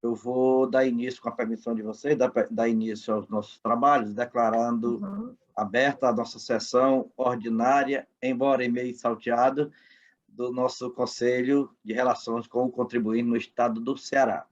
eu vou dar início, com a permissão de vocês, dar início aos nossos trabalhos, declarando aberta a nossa sessão ordinária, embora em meio salteado, do nosso Conselho de Relações com o Contribuinte no Estado do Ceará.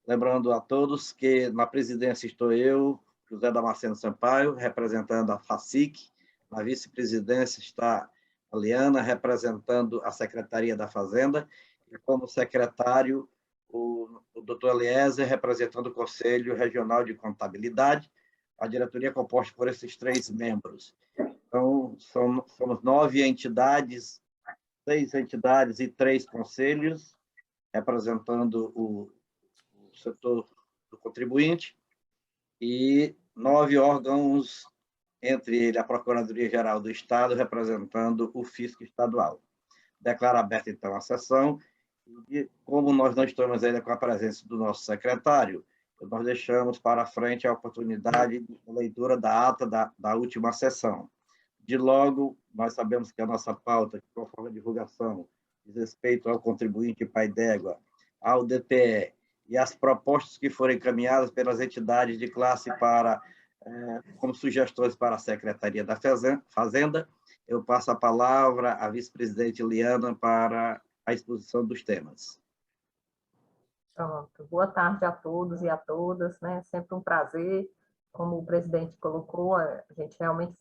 Lembrando a todos que na presidência estou eu, José Damasceno Sampaio, representando a FACIC, na vice-presidência está a Liana, representando a Secretaria da Fazenda, e como secretário, o doutor Eliezer, representando o Conselho Regional de Contabilidade, a diretoria é composta por esses 3 membros. Então, somos 9 entidades, 6 entidades e 3 conselhos, representando o setor do contribuinte, e 9 órgãos, entre ele a Procuradoria-Geral do Estado, representando o Fisco Estadual. Declaro aberta, então, a sessão, e como nós não estamos ainda com a presença do nosso secretário, nós deixamos para frente a oportunidade de leitura da ata da última sessão. De logo, nós sabemos que a nossa pauta, conforme a divulgação, diz respeito ao contribuinte pai d'égua, ao DPE, e as propostas que forem encaminhadas pelas entidades de classe como sugestões para a Secretaria da Fazenda, eu passo a palavra à vice-presidente Liana para a exposição dos temas. Pronto. Boa tarde a todos e a todas, né? Sempre um prazer, como o presidente colocou, a gente realmente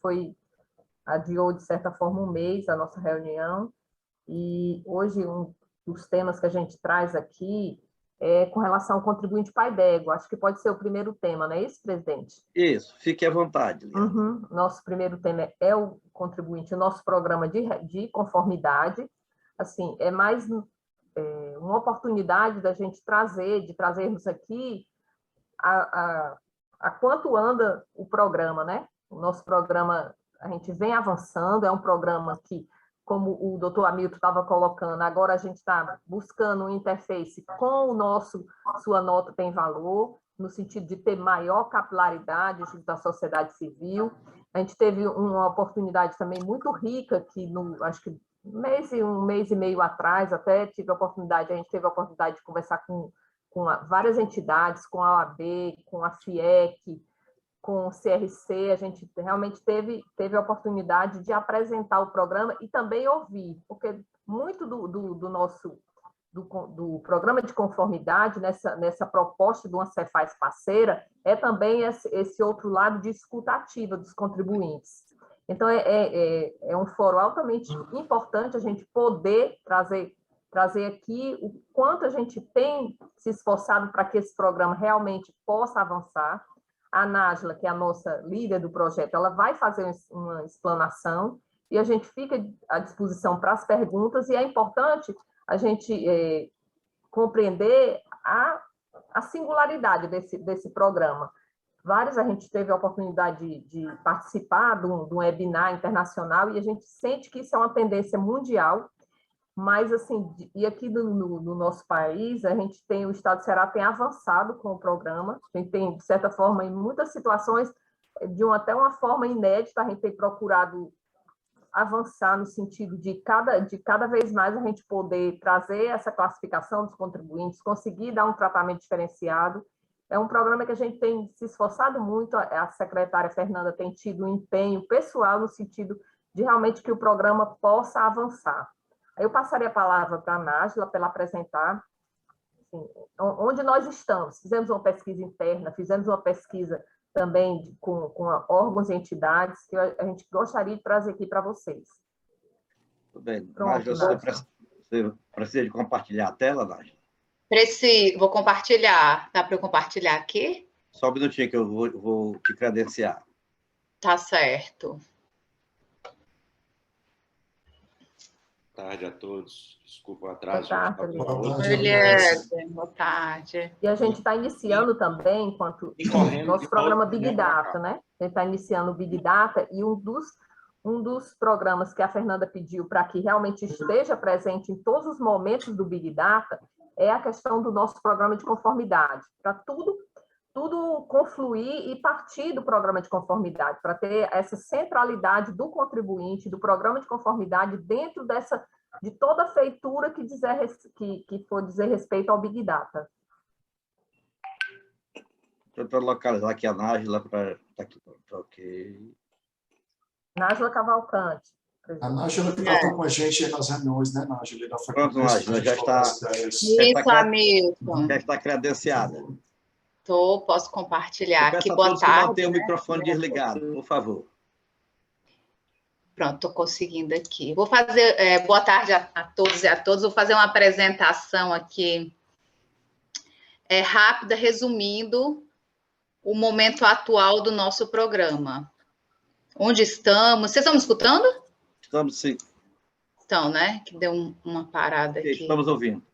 adiou, de certa forma, um mês a nossa reunião, e hoje um dos temas que a gente traz aqui é com relação ao contribuinte pai d'égua. Acho que pode ser o primeiro tema, não é isso, presidente? Isso, fique à vontade, Liana. Nosso primeiro tema é o contribuinte, o nosso programa de conformidade. Assim, é mais uma oportunidade da gente trazermos aqui a quanto anda o programa, né? O nosso programa, a gente vem avançando, é um programa que, como o doutor Hamilton estava colocando, agora a gente está buscando um interface com o Sua Nota Tem Valor, no sentido de ter maior capilaridade junto à sociedade civil. A gente teve uma oportunidade também muito rica, que acho que um mês e meio atrás, até a gente teve a oportunidade de conversar com várias entidades, com a OAB, com a FIEC, com o CRC, a gente realmente teve a oportunidade de apresentar o programa e também ouvir, porque muito do programa de conformidade, nessa proposta de uma Cefaz parceira, é também esse outro lado de escuta ativa dos contribuintes. Então, é um fórum altamente importante a gente poder trazer aqui o quanto a gente tem se esforçado para que esse programa realmente possa avançar. A Nájila, que é a nossa líder do projeto, ela vai fazer uma explanação e a gente fica à disposição para as perguntas, e é importante a gente compreender a singularidade desse programa. A gente teve a oportunidade de participar de um webinar internacional e a gente sente que isso é uma tendência mundial, mas, assim, e aqui no nosso país, o Estado do Ceará tem avançado com o programa, a gente tem, de certa forma, em muitas situações, até uma forma inédita, a gente tem procurado avançar no sentido de cada vez mais a gente poder trazer essa classificação dos contribuintes, conseguir dar um tratamento diferenciado. É um programa que a gente tem se esforçado muito, a secretária Fernanda tem tido um empenho pessoal no sentido de realmente que o programa possa avançar. Aí eu passaria a palavra para a Nájila, para ela apresentar assim, onde nós estamos. Fizemos uma pesquisa interna, fizemos uma pesquisa também com órgãos e entidades que a gente gostaria de trazer aqui para vocês. Tudo bem. Nájila, você precisa de compartilhar a tela, Nájila? Preciso. Vou compartilhar. Dá para eu compartilhar aqui? Só um minutinho que eu vou te credenciar. Tá certo. Boa tarde a todos. Desculpa o atraso. Boa tarde, boa tarde. E a gente está iniciando também, enquanto nosso programa Big Data, né? A gente está iniciando o Big Data, e um dos programas que a Fernanda pediu para que realmente esteja presente em todos os momentos do Big Data é a questão do nosso programa de conformidade, para tudo confluir e partir do programa de conformidade, para ter essa centralidade do contribuinte, do programa de conformidade dentro de toda a feitura que for dizer respeito ao Big Data. para localizar aqui a Nájila para tá aqui. Ok. Nájila Cavalcante. A Nájila que estava com a gente nas reuniões, né, Nájila? Pronto, Nájila, já está. Isso, Hamilton. Já está credenciada. Posso compartilhar aqui. Boa tarde. Que mantenha o né? microfone desligado, por favor. Pronto, estou conseguindo aqui. Vou fazer boa tarde a todos e a todas. Vou fazer uma apresentação aqui rápida, resumindo o momento atual do nosso programa. Onde estamos? Vocês estão me escutando? Estamos, sim. Então, né? Que deu uma parada aqui. Estamos ouvindo.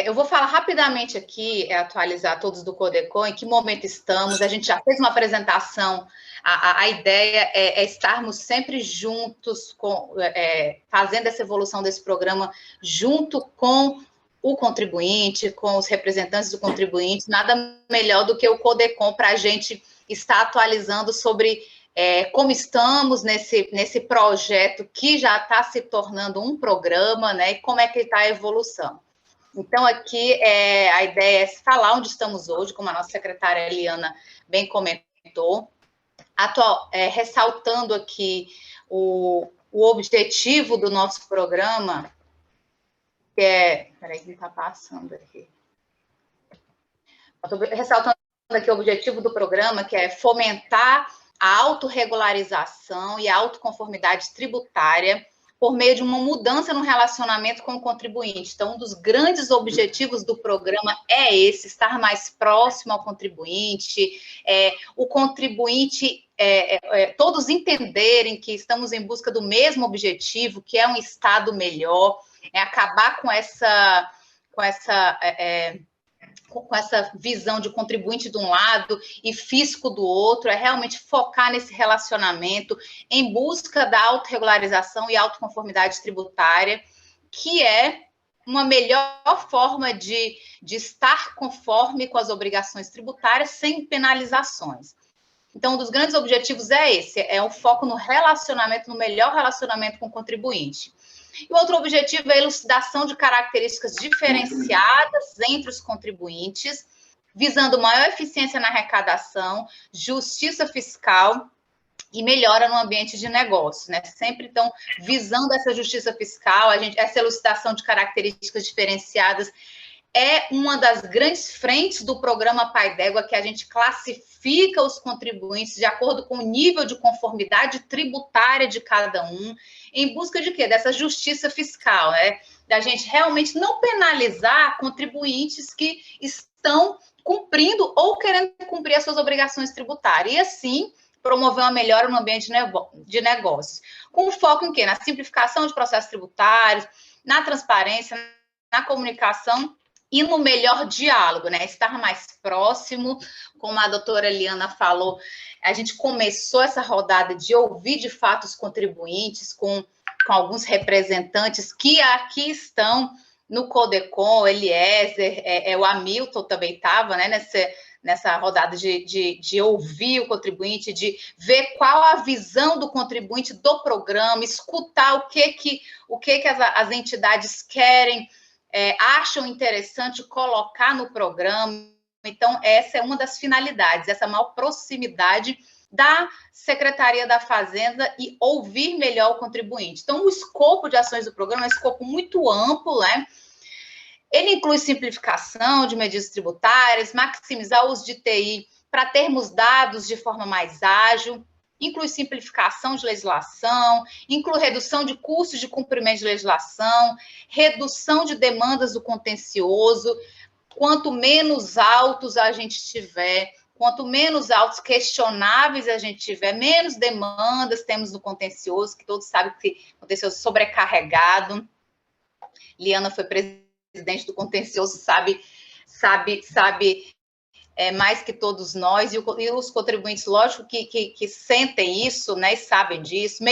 Eu vou falar rapidamente aqui, atualizar todos do Codecon, em que momento estamos. A gente já fez uma apresentação. A ideia é estarmos sempre juntos, fazendo essa evolução desse programa, junto com o contribuinte, com os representantes do contribuinte. Nada melhor do que o Codecon para a gente estar atualizando sobre como estamos nesse projeto que já está se tornando um programa, né? E como é que está a evolução. Então, aqui, a ideia é falar onde estamos hoje, como a nossa secretária Eliana bem comentou, ressaltando aqui o objetivo do nosso programa, que é... Peraí, que está passando aqui. Ressaltando aqui o objetivo do programa, que é fomentar a autorregularização e a autoconformidade tributária por meio de uma mudança no relacionamento com o contribuinte. Então, um dos grandes objetivos do programa é esse, estar mais próximo ao contribuinte, o contribuinte, todos entenderem que estamos em busca do mesmo objetivo, que é um Estado melhor, acabar com essa visão de contribuinte de um lado e fisco do outro, é realmente focar nesse relacionamento em busca da autorregularização e autoconformidade tributária, que é uma melhor forma de estar conforme com as obrigações tributárias sem penalizações. Então, um dos grandes objetivos é esse, é o foco no relacionamento, no melhor relacionamento com o contribuinte. E o outro objetivo é a elucidação de características diferenciadas entre os contribuintes, visando maior eficiência na arrecadação, justiça fiscal e melhora no ambiente de negócio, né? Sempre, então, visando essa justiça fiscal, essa elucidação de características diferenciadas é uma das grandes frentes do programa Pai d'Égua, que a gente classifica os contribuintes de acordo com o nível de conformidade tributária de cada um, em busca de quê? Dessa justiça fiscal, né? Da gente realmente não penalizar contribuintes que estão cumprindo ou querendo cumprir as suas obrigações tributárias. E assim, promover uma melhora no ambiente de negócios. Com foco em quê? Na simplificação de processos tributários, na transparência, na comunicação e no melhor diálogo, né? Estar mais próximo, como a doutora Eliana falou, a gente começou essa rodada de ouvir de fato os contribuintes com alguns representantes que aqui estão no Codecon, o Eliezer, o Hamilton também estava, né, nessa rodada de ouvir o contribuinte, de ver qual a visão do contribuinte do programa, escutar o que as entidades querem, acham interessante colocar no programa. Então, essa é uma das finalidades, essa maior proximidade da Secretaria da Fazenda e ouvir melhor o contribuinte. Então, o escopo de ações do programa é um escopo muito amplo, né? Ele inclui simplificação de medidas tributárias, maximizar o uso de TI para termos dados de forma mais ágil, inclui simplificação de legislação, inclui redução de custos de cumprimento de legislação, redução de demandas do contencioso. Quanto menos altos a gente tiver, quanto menos altos questionáveis a gente tiver, menos demandas temos no contencioso, que todos sabem que o contencioso é sobrecarregado. Liana foi presidente do contencioso, sabe mais que todos nós, e os contribuintes, lógico, que sentem isso, né, e sabem disso.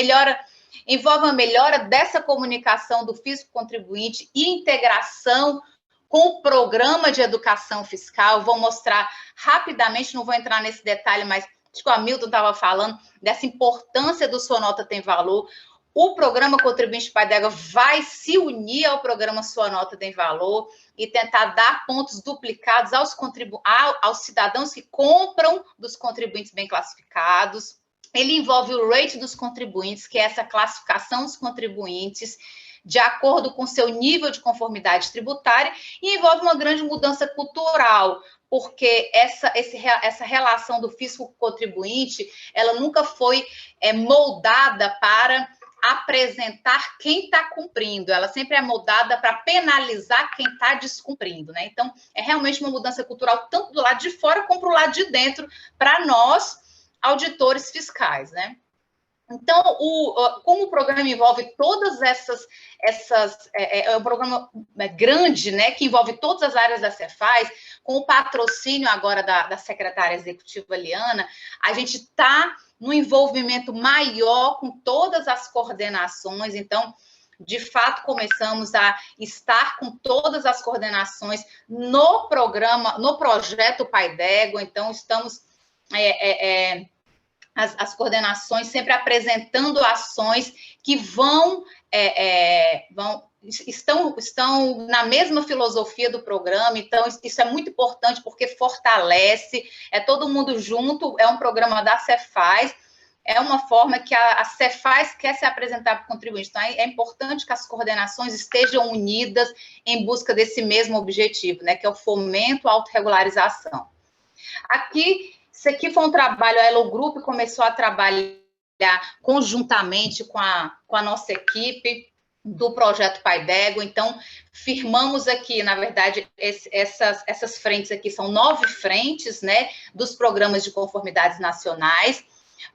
Envolve uma melhora dessa comunicação do fisco contribuinte e integração com o programa de educação fiscal. Vou mostrar rapidamente, não vou entrar nesse detalhe, mas acho que o Hamilton estava falando dessa importância do Sua Nota Tem Valor. O programa Contribuinte Pai d'Égua vai se unir ao programa Sua Nota Tem Valor e tentar dar pontos duplicados aos cidadãos que compram dos contribuintes bem classificados. Ele envolve o rate dos contribuintes, que é essa classificação dos contribuintes de acordo com seu nível de conformidade tributária, e envolve uma grande mudança cultural, porque essa relação do fisco com o contribuinte, ela nunca foi moldada para apresentar quem está cumprindo, ela sempre é moldada para penalizar quem está descumprindo, né? Então, é realmente uma mudança cultural, tanto do lado de fora como para o lado de dentro, para nós, auditores fiscais, né? Então, como o programa envolve todas é um programa grande, né, que envolve todas as áreas da Cefaz, com o patrocínio agora da secretária executiva Liana, a gente está no envolvimento maior com todas as coordenações. Então, de fato, começamos a estar com todas as coordenações no programa, no projeto Pai d'Égua. Então, estamos as coordenações sempre apresentando ações que estão na mesma filosofia do programa. Então, isso é muito importante, porque fortalece, todo mundo junto, é um programa da Cefaz, é uma forma que a Cefaz quer se apresentar para o contribuinte. Então, é importante que as coordenações estejam unidas em busca desse mesmo objetivo, né, que é o fomento à autorregularização. Isso aqui foi um trabalho, a Elo Group começou a trabalhar conjuntamente com a nossa equipe do projeto Pai d'Égua. Então, firmamos aqui, na verdade, essas frentes aqui são 9 frentes, né, dos programas de conformidades nacionais,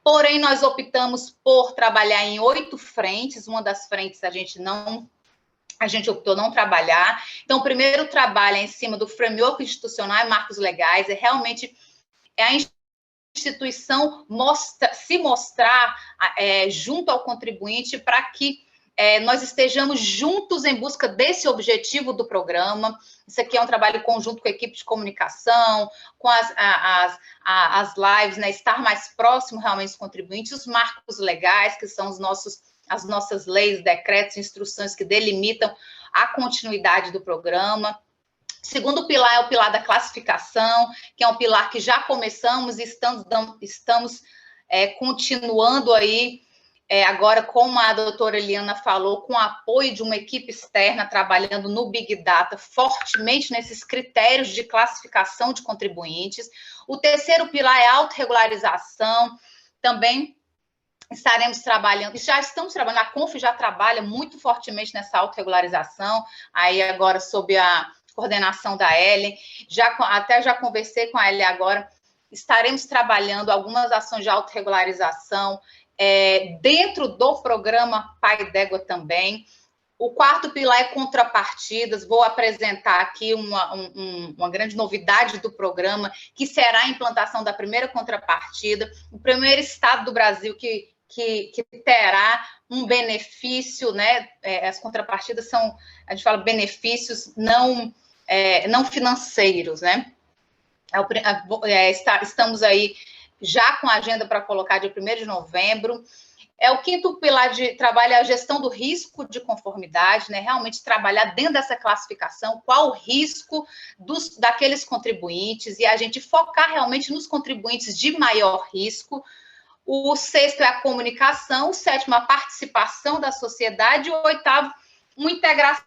porém, nós optamos por trabalhar em 8 frentes. Uma das frentes a gente optou não trabalhar. Então, o primeiro trabalho é em cima do framework institucional e marcos legais, realmente a instituição se mostrar junto ao contribuinte para que nós estejamos juntos em busca desse objetivo do programa. Isso aqui é um trabalho conjunto com a equipe de comunicação, com as lives, né? Estar mais próximo realmente dos contribuintes, os marcos legais, que são as nossas leis, decretos, instruções que delimitam a continuidade do programa. Segundo pilar é o pilar da classificação, que é um pilar que já começamos e estamos continuando aí, agora, como a doutora Eliana falou, com o apoio de uma equipe externa, trabalhando no Big Data, fortemente nesses critérios de classificação de contribuintes. O terceiro pilar é a autorregularização, também estaremos trabalhando, já estamos trabalhando, a Conf já trabalha muito fortemente nessa autorregularização, aí agora sob a coordenação da Ellen, até já conversei com a Ellen agora, estaremos trabalhando algumas ações de autorregularização dentro do programa Pai d'Égua também. O quarto pilar é contrapartidas. Vou apresentar aqui uma grande novidade do programa, que será a implantação da primeira contrapartida, o primeiro estado do Brasil que terá um benefício, né? As contrapartidas são, a gente fala, benefícios não financeiros, né? Estamos aí já com a agenda para colocar dia 1º de novembro. O quinto pilar de trabalho é a gestão do risco de conformidade, né? Realmente trabalhar dentro dessa classificação, qual o risco daqueles contribuintes, e a gente focar realmente nos contribuintes de maior risco. O sexto é a comunicação, o sétimo, a participação da sociedade, e o oitavo, uma integração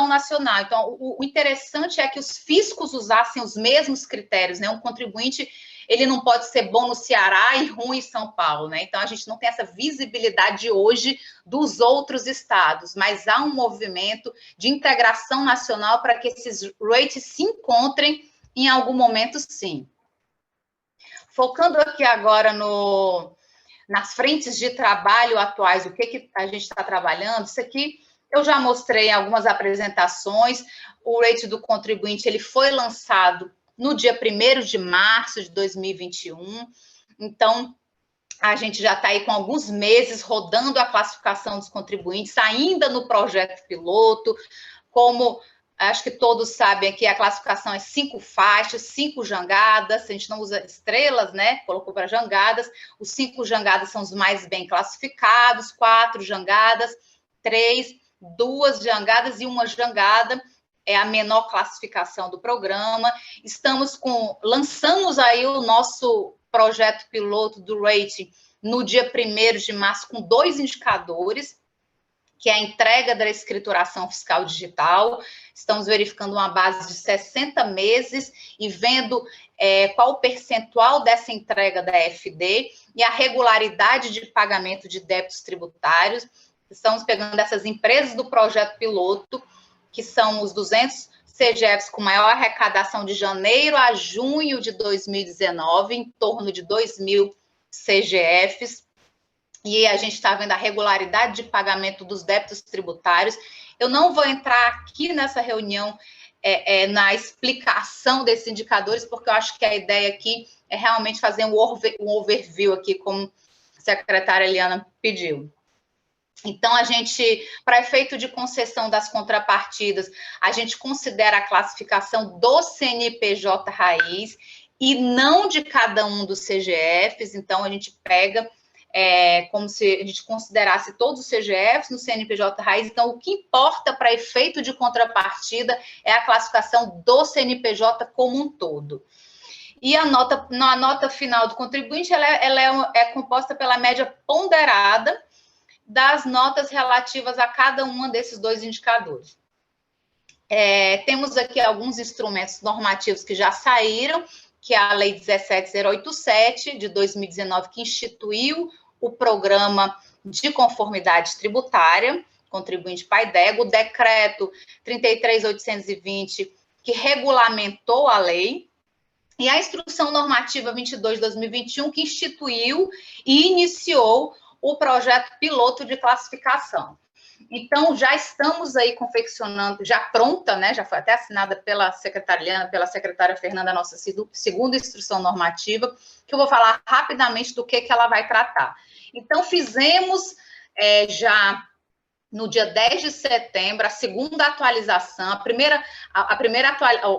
nacional. Então, o interessante é que os fiscos usassem os mesmos critérios, né? Um contribuinte, ele não pode ser bom no Ceará e ruim em São Paulo, né? Então, a gente não tem essa visibilidade hoje dos outros estados, mas há um movimento de integração nacional para que esses rates se encontrem em algum momento, sim. Focando aqui agora nas frentes de trabalho atuais, o que a gente está trabalhando, isso aqui eu já mostrei em algumas apresentações. O rate do contribuinte, ele foi lançado no dia 1º de março de 2021, então a gente já está aí com alguns meses rodando a classificação dos contribuintes, ainda no projeto piloto, como acho que todos sabem que a classificação é 5 faixas, 5 jangadas, a gente não usa estrelas, né? Colocou para jangadas. Os 5 jangadas são os mais bem classificados, 4 jangadas, 3, 2 jangadas e 1 jangada é a menor classificação do programa. Lançamos aí o nosso projeto piloto do rating no dia 1º de março com 2 indicadores, que é a entrega da escrituração fiscal digital. Estamos verificando uma base de 60 meses e vendo qual o percentual dessa entrega da FD e a regularidade de pagamento de débitos tributários. Estamos pegando essas empresas do projeto piloto, que são os 200 CGFs com maior arrecadação de janeiro a junho de 2019, em torno de 2.000 CGFs. E a gente está vendo a regularidade de pagamento dos débitos tributários. Eu não vou entrar aqui nessa reunião na explicação desses indicadores, porque eu acho que a ideia aqui é realmente fazer um overview aqui, como a secretária Eliana pediu. Então, a gente, para efeito de concessão das contrapartidas, a gente considera a classificação do CNPJ raiz e não de cada um dos CGFs. Então, a gente pega como se a gente considerasse todos os CGFs no CNPJ raiz. Então, o que importa para efeito de contrapartida é a classificação do CNPJ como um todo. E a nota final do contribuinte ela é composta pela média ponderada das notas relativas a cada um desses 2 indicadores. Temos aqui alguns instrumentos normativos que já saíram, que é a Lei 17087, de 2019, que instituiu o Programa de Conformidade Tributária, Contribuinte Pai d'Égua, o Decreto 33.820, que regulamentou a lei, e a Instrução Normativa 22 de 2021, que instituiu e iniciou o projeto piloto de classificação. Então, já estamos aí confeccionando, já pronta, né? Já foi até assinada pela secretária Fernanda, nossa segunda instrução normativa, que eu vou falar rapidamente do que ela vai tratar. Então, fizemos já no dia 10 de setembro a segunda atualização.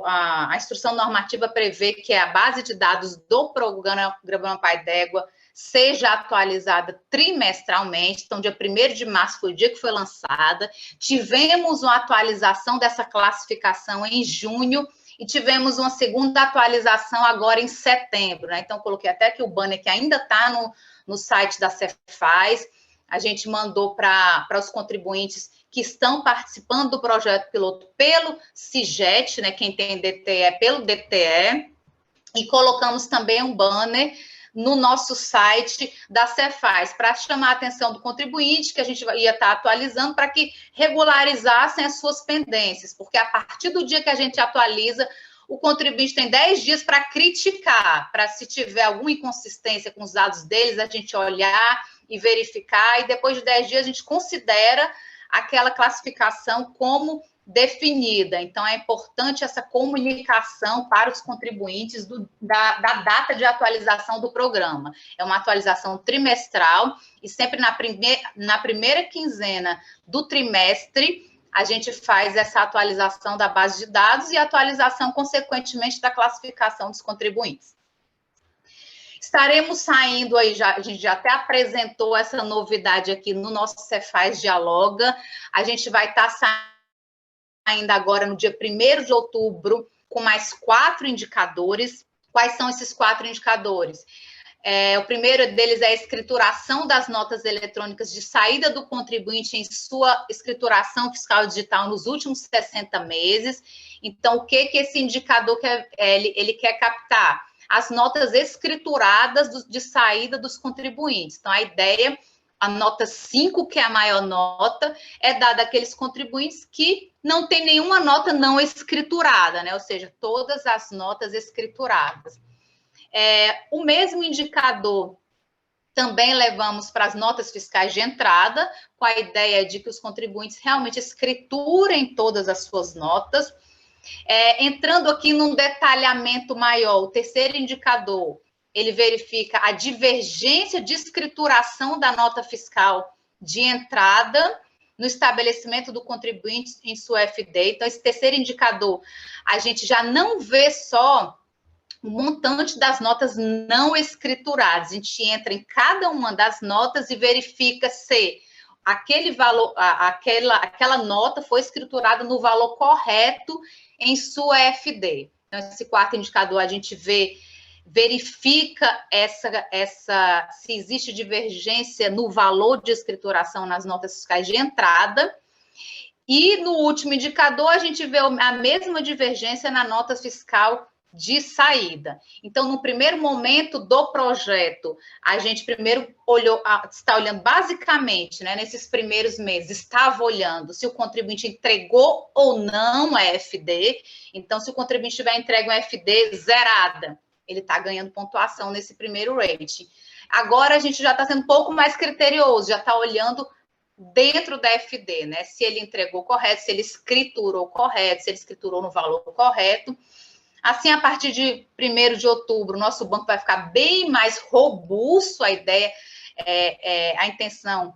A instrução normativa prevê que a base de dados do programa Pai d'Égua seja atualizada trimestralmente. Então, dia 1º de março foi o dia que foi lançada. Tivemos uma atualização dessa classificação em junho e tivemos uma segunda atualização agora em setembro, né? Então, coloquei até aqui o banner que ainda está no site da Cefaz. A gente mandou para os contribuintes que estão participando do projeto piloto pelo CIGET, né? Quem tem DTE pelo DTE, e colocamos também um banner no nosso site da Cefaz, para chamar a atenção do contribuinte, que a gente ia estar atualizando, para que regularizassem as suas pendências, porque a partir do dia que a gente atualiza, o contribuinte tem 10 dias para criticar, para se tiver alguma inconsistência com os dados deles, a gente olhar e verificar, e depois de 10 dias a gente considera aquela classificação como definida. Então, é importante essa comunicação para os contribuintes da data de atualização do programa. É uma atualização trimestral e sempre na primeira quinzena do trimestre a gente faz essa atualização da base de dados e a atualização, consequentemente, da classificação dos contribuintes. Estaremos saindo aí, a gente já até apresentou essa novidade aqui no nosso Cefaz Dialoga. A gente vai estar ainda agora no dia 1º de outubro, com mais 4 indicadores. Quais são esses 4 indicadores? O primeiro deles é a escrituração das notas eletrônicas de saída do contribuinte em sua escrituração fiscal digital nos últimos 60 meses. Então, o que esse indicador ele quer captar? As notas escrituradas de saída dos contribuintes. Então, a ideia, a nota 5, que é a maior nota, é dada àqueles contribuintes que não tem nenhuma nota não escriturada, né? Ou seja, todas as notas escrituradas. O mesmo indicador também levamos para as notas fiscais de entrada, com a ideia de que os contribuintes realmente escriturem todas as suas notas. Entrando aqui num detalhamento maior, o terceiro indicador, ele verifica a divergência de escrituração da nota fiscal de entrada no estabelecimento do contribuinte em sua FD. Então, esse terceiro indicador, a gente já não vê só o montante das notas não escrituradas. A gente entra em cada uma das notas e verifica se aquele valor, aquela nota foi escriturada no valor correto em sua FD. Então, esse quarto indicador, a gente verifica se existe divergência no valor de escrituração nas notas fiscais de entrada. E no último indicador, a gente vê a mesma divergência na nota fiscal de saída. Então, no primeiro momento do projeto, a gente primeiro está olhando basicamente, né, nesses primeiros meses, estava olhando se o contribuinte entregou ou não a FD. Então, se o contribuinte tiver entregue uma FD zerada, ele está ganhando pontuação nesse primeiro rating. Agora, a gente já está sendo um pouco mais criterioso, já está olhando dentro da FD, né? Se ele entregou correto, se ele escriturou correto, se ele escriturou no valor correto. Assim, a partir de 1º de outubro, o nosso banco vai ficar bem mais robusto. A ideia, a intenção,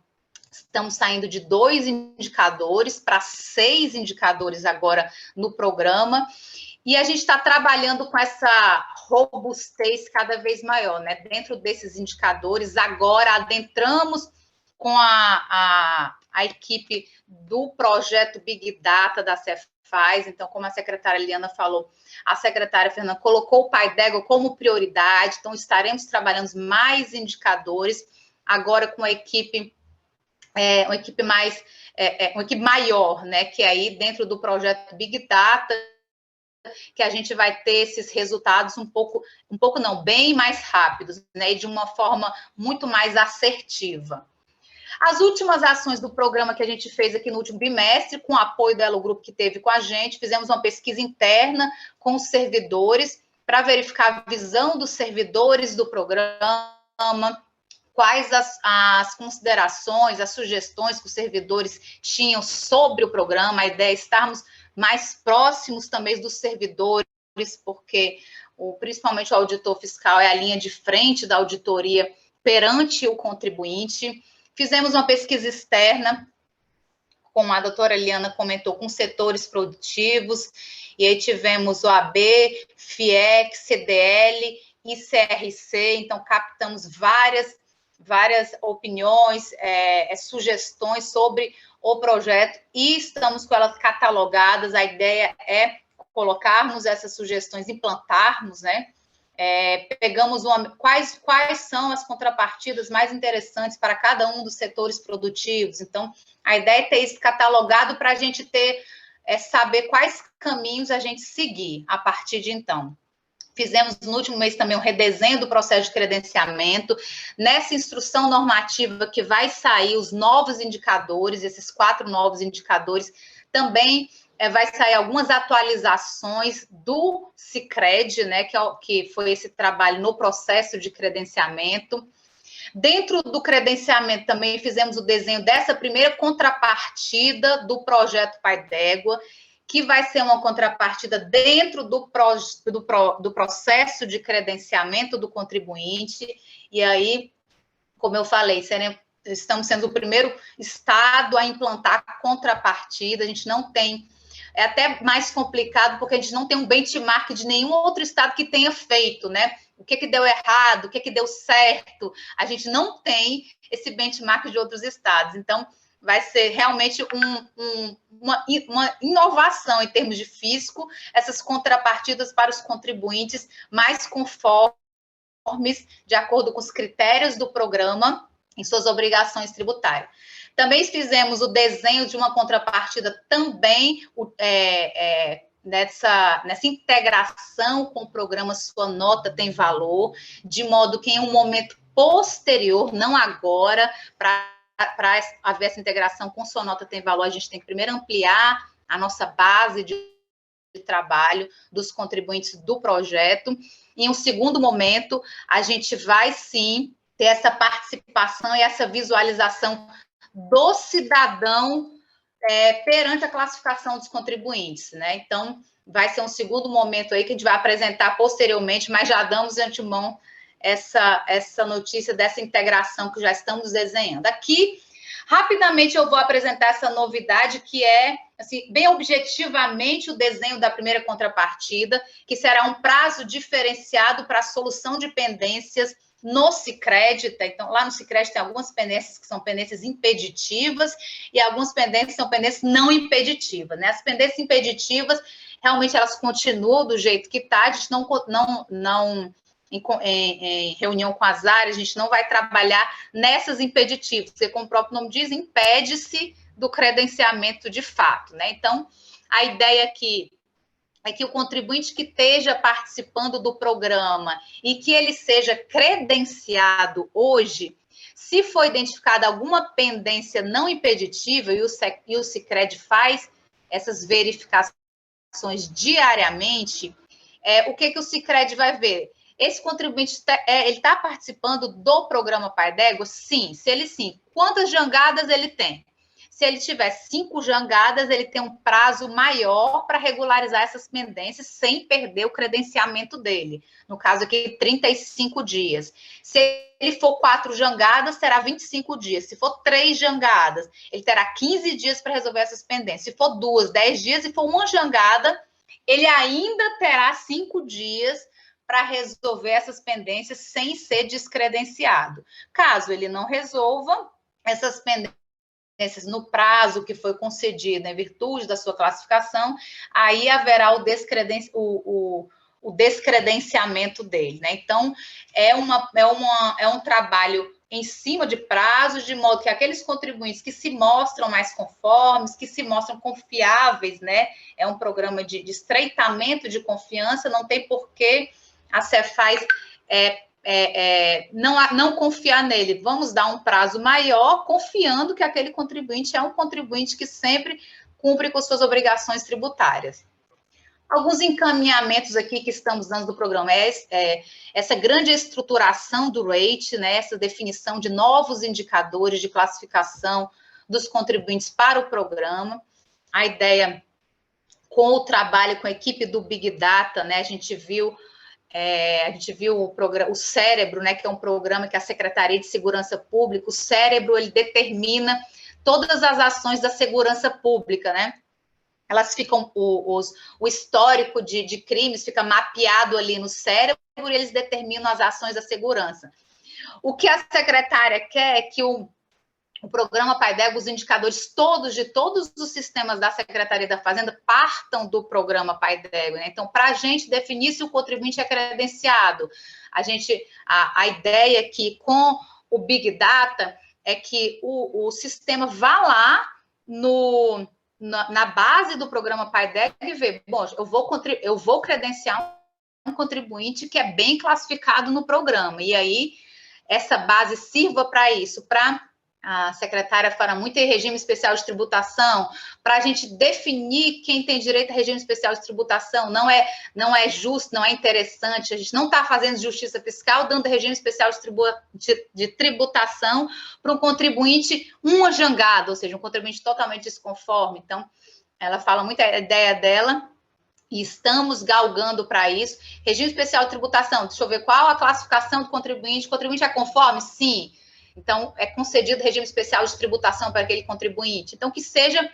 estamos saindo de 2 indicadores para 6 indicadores agora no programa. E a gente está trabalhando com essa robustez cada vez maior, né? Dentro desses indicadores, agora adentramos com a equipe do projeto Big Data da Cefaz. Então, como a secretária Eliana falou, a secretária Fernanda colocou o Pai d'Égua como prioridade. Então, estaremos trabalhando mais indicadores, agora com uma equipe maior, né? Que aí, dentro do projeto Big Data, que a gente vai ter esses resultados bem mais rápidos, né, e de uma forma muito mais assertiva. As últimas ações do programa que a gente fez aqui no último bimestre, com o apoio do Elo Grupo que teve com a gente, fizemos uma pesquisa interna com os servidores para verificar a visão dos servidores do programa, quais as considerações, as sugestões que os servidores tinham sobre o programa. A ideia é estarmos mais próximos também dos servidores, porque principalmente o auditor fiscal é a linha de frente da auditoria perante o contribuinte. Fizemos uma pesquisa externa, como a doutora Eliana comentou, com setores produtivos, e aí tivemos OAB, FIEC, CDL e CRC, então captamos várias opiniões, sugestões sobre o projeto e estamos com elas catalogadas. A ideia é colocarmos essas sugestões, implantarmos, né? Pegamos quais são as contrapartidas mais interessantes para cada um dos setores produtivos. Então, a ideia é ter isso catalogado para a gente saber quais caminhos a gente seguir a partir de então. Fizemos no último mês também um redesenho do processo de credenciamento. Nessa instrução normativa que vai sair, os novos indicadores, esses 4 novos indicadores, também vai sair algumas atualizações do Sicredi, né, que foi esse trabalho no processo de credenciamento. Dentro do credenciamento também fizemos o desenho dessa primeira contrapartida do projeto Pai d'Égua, que vai ser uma contrapartida dentro do processo de credenciamento do contribuinte. E aí, como eu falei, estamos sendo o primeiro estado a implantar a contrapartida. A gente não tem, é até mais complicado, porque a gente não tem um benchmark de nenhum outro estado que tenha feito, né? O que deu errado, o que deu certo. A gente não tem esse benchmark de outros estados. Então, vai ser realmente uma inovação em termos de fisco, essas contrapartidas para os contribuintes mais conformes, de acordo com os critérios do programa em suas obrigações tributárias. Também fizemos o desenho de uma contrapartida também nessa integração com o programa Sua Nota Tem Valor, de modo que em um momento posterior, não agora, para haver essa integração com Sua Nota Tem Valor, a gente tem que primeiro ampliar a nossa base de trabalho dos contribuintes do projeto. Em um segundo momento, a gente vai sim ter essa participação e essa visualização do cidadão perante a classificação dos contribuintes, né? Então, vai ser um segundo momento aí que a gente vai apresentar posteriormente, mas já damos de antemão essa notícia dessa integração que já estamos desenhando. Aqui, Rapidamente eu vou apresentar essa novidade, que é, assim, bem objetivamente, o desenho da primeira contrapartida, que será um prazo diferenciado para a solução de pendências no Sicredi. Então, lá no Sicredi tem algumas pendências que são pendências impeditivas e algumas pendências que são pendências não impeditivas, né? As pendências impeditivas, realmente, elas continuam do jeito que está, a gente não em reunião com as áreas, a gente não vai trabalhar nessas impeditivas, porque, como o próprio nome diz, impede-se do credenciamento de fato, né? Então, a ideia aqui é que o contribuinte que esteja participando do programa e que ele seja credenciado hoje, se for identificada alguma pendência não impeditiva, e o Sicredi faz essas verificações diariamente, o que o Sicredi vai ver? Esse contribuinte ele está participando do programa Pai d'Égua? Sim. Se ele sim, quantas jangadas ele tem? Se ele tiver 5 jangadas, ele tem um prazo maior para regularizar essas pendências sem perder o credenciamento dele. No caso aqui, 35 dias. Se ele for 4 jangadas, terá 25 dias. Se for 3 jangadas, ele terá 15 dias para resolver essas pendências. Se for 2, 10 dias. Se for 1 jangada, ele ainda terá 5 dias para resolver essas pendências sem ser descredenciado. Caso ele não resolva essas pendências no prazo que foi concedido em virtude da sua classificação, aí haverá o descredenciamento dele, né? Então, é um trabalho em cima de prazos, de modo que aqueles contribuintes que se mostram mais conformes, que se mostram confiáveis, né? É um programa de estreitamento de confiança, não tem porquê a Cefaz não confiar nele. Vamos dar um prazo maior, confiando que aquele contribuinte é um contribuinte que sempre cumpre com suas obrigações tributárias. Alguns encaminhamentos aqui que estamos dando do programa essa grande estruturação do rate, né, essa definição de novos indicadores de classificação dos contribuintes para o programa. A ideia, com o trabalho com a equipe do Big Data, né, a gente viu o Cérebro, né, que é um programa que a Secretaria de Segurança Pública, o Cérebro, ele determina todas as ações da segurança pública, né? Elas ficam, o histórico de crimes fica mapeado ali no Cérebro e eles determinam as ações da segurança. O que a secretária quer é que o programa Pai d'Égua, os indicadores de todos os sistemas da Secretaria da Fazenda partam do programa Pai d'Égua, né? Então, para a gente definir se o contribuinte é credenciado, a ideia é que com o Big Data é que o sistema vá lá na base do programa Pai d'Égua e ver, bom, eu vou credenciar um contribuinte que é bem classificado no programa, e aí essa base sirva para isso, para a secretária fala muito em regime especial de tributação, para a gente definir quem tem direito a regime especial de tributação. Não é justo, não é interessante, a gente não está fazendo justiça fiscal dando regime especial de tributação para um contribuinte uma jangada, ou seja, um contribuinte totalmente desconforme. Então, ela fala muito a ideia dela, e estamos galgando para isso. Regime especial de tributação, deixa eu ver qual a classificação do contribuinte. O contribuinte é conforme? Sim. Então, é concedido regime especial de tributação para aquele contribuinte. Então, que seja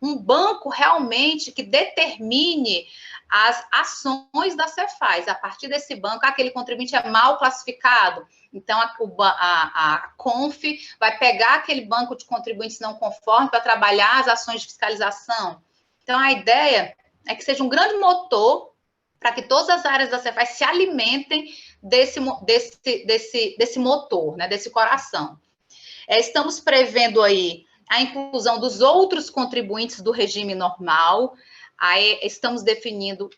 um banco realmente que determine as ações da Cefaz. A partir desse banco, aquele contribuinte é mal classificado. Então, a CONF vai pegar aquele banco de contribuintes não conformes para trabalhar as ações de fiscalização. Então, a ideia é que seja um grande motor para que todas as áreas da Cefaz se alimentem desse motor, né, desse coração. Estamos prevendo aí a inclusão dos outros contribuintes do regime normal. Aí estamos definindo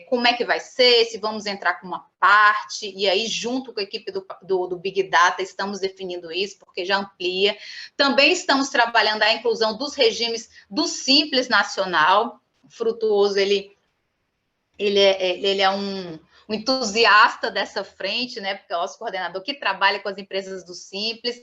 como é que vai ser, se vamos entrar com uma parte, e aí junto com a equipe do Big Data estamos definindo isso, porque já amplia. Também estamos trabalhando a inclusão dos regimes do Simples Nacional. O Frutuoso, ele é um entusiasta dessa frente, né? Porque é o nosso coordenador que trabalha com as empresas do Simples.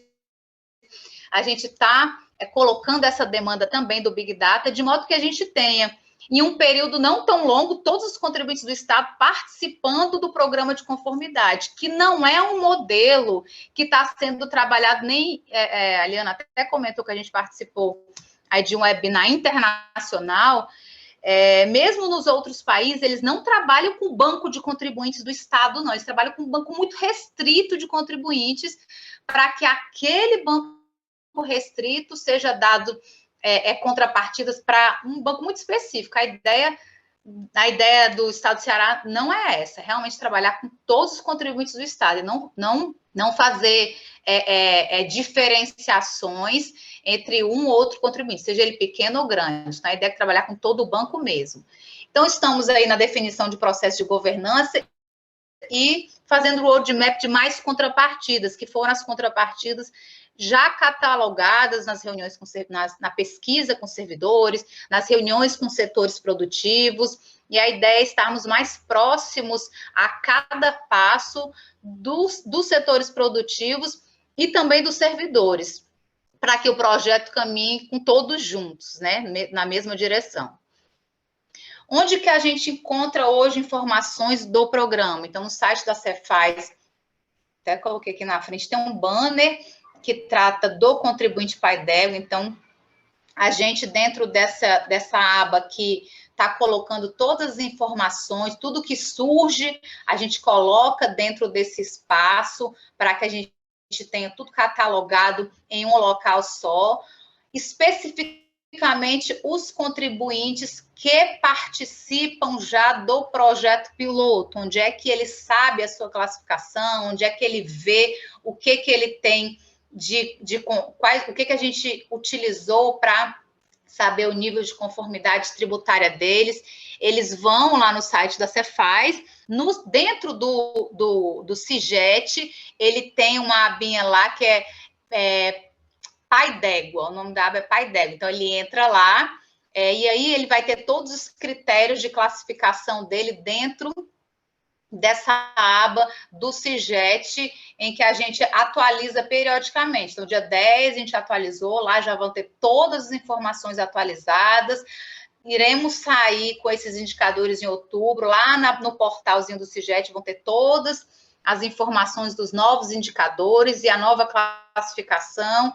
A gente está colocando essa demanda também do Big Data, de modo que a gente tenha em um período não tão longo, todos os contribuintes do Estado participando do programa de conformidade, que não é um modelo que está sendo trabalhado, nem a Liana até comentou que a gente participou aí de um webinar internacional, mesmo nos outros países, eles não trabalham com banco de contribuintes do Estado, não, eles trabalham com um banco muito restrito de contribuintes, para que aquele banco restrito seja dado contrapartidas para um banco muito específico. A ideia do Estado do Ceará não é essa, é realmente trabalhar com todos os contribuintes do Estado, e não fazer diferenciações entre um ou outro contribuinte, seja ele pequeno ou grande. Então, a ideia é trabalhar com todo o banco mesmo. Então, estamos aí na definição de processo de governança e fazendo o roadmap de mais contrapartidas, que foram as contrapartidas já catalogadas nas reuniões, na pesquisa com servidores, nas reuniões com setores produtivos, e a ideia é estarmos mais próximos a cada passo dos setores produtivos e também dos servidores, para que o projeto caminhe com todos juntos, né, na mesma direção. Onde que a gente encontra hoje informações do programa? Então, no site da Cefaz, até coloquei aqui na frente, tem um banner que trata do contribuinte pai d'égua. Então, a gente, dentro dessa aba aqui, está colocando todas as informações, tudo que surge, a gente coloca dentro desse espaço, para que a gente tenha tudo catalogado em um local só, especificamente os contribuintes que participam já do projeto piloto, onde é que ele sabe a sua classificação, onde é que ele vê o que ele tem o que a gente utilizou para saber o nível de conformidade tributária deles. Eles vão lá no site da Cefaz, dentro do CIGET, ele tem uma abinha lá que é Pai d'Égua, o nome da aba é Pai d'Égua. Então, ele entra lá, e aí ele vai ter todos os critérios de classificação dele dentro dessa aba do CIGET, em que a gente atualiza periodicamente. Então, dia 10 a gente atualizou, lá já vão ter todas as informações atualizadas. Iremos sair com esses indicadores em outubro, lá no portalzinho do CIGET vão ter todas as informações dos novos indicadores e a nova classificação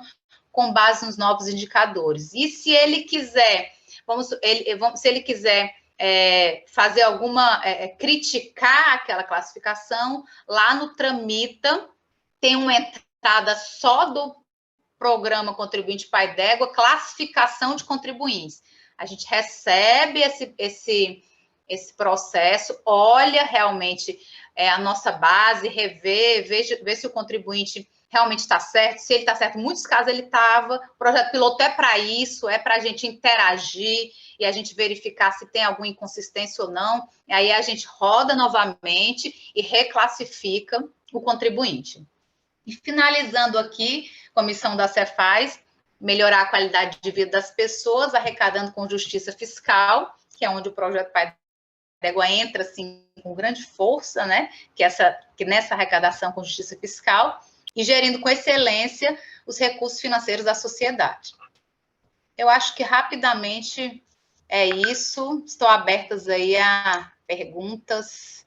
com base nos novos indicadores. E se ele quiser, se ele quiser fazer criticar aquela classificação, lá no Tramita tem uma entrada só do programa Contribuinte Pai d'Égua, classificação de contribuintes. A gente recebe esse processo, olha realmente a nossa base, vê se o contribuinte realmente está certo, se ele está certo, em muitos casos ele estava, o projeto piloto é para isso, é para a gente interagir e a gente verificar se tem alguma inconsistência ou não, e aí a gente roda novamente e reclassifica o contribuinte. E finalizando aqui, com a missão da Cefaz, melhorar a qualidade de vida das pessoas, arrecadando com justiça fiscal, que é onde o projeto Pai d'Égua entra assim, com grande força, né? Que nessa arrecadação com justiça fiscal, e gerindo com excelência os recursos financeiros da sociedade. Eu acho que rapidamente é isso. Estou abertas aí a perguntas,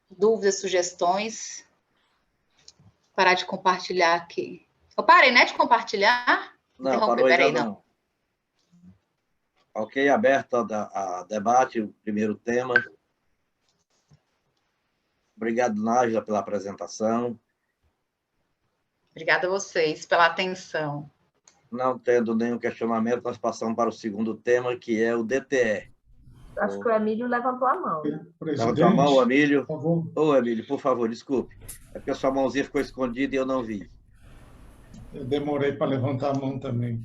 dúvidas, sugestões. Parar de compartilhar aqui. Eu parei, né, de compartilhar? Não, parou ainda não. Ok, aberto a debate, o primeiro tema. Obrigado, Nájila, pela apresentação. Obrigada a vocês pela atenção. Não tendo nenhum questionamento, nós passamos para o segundo tema, que é o DTE. Acho que o Emílio levantou a mão. Levantou a mão, o Emílio? Por favor. Ô, Emílio, por favor, desculpe. É porque a sua mãozinha ficou escondida e eu não vi. Eu demorei para levantar a mão também.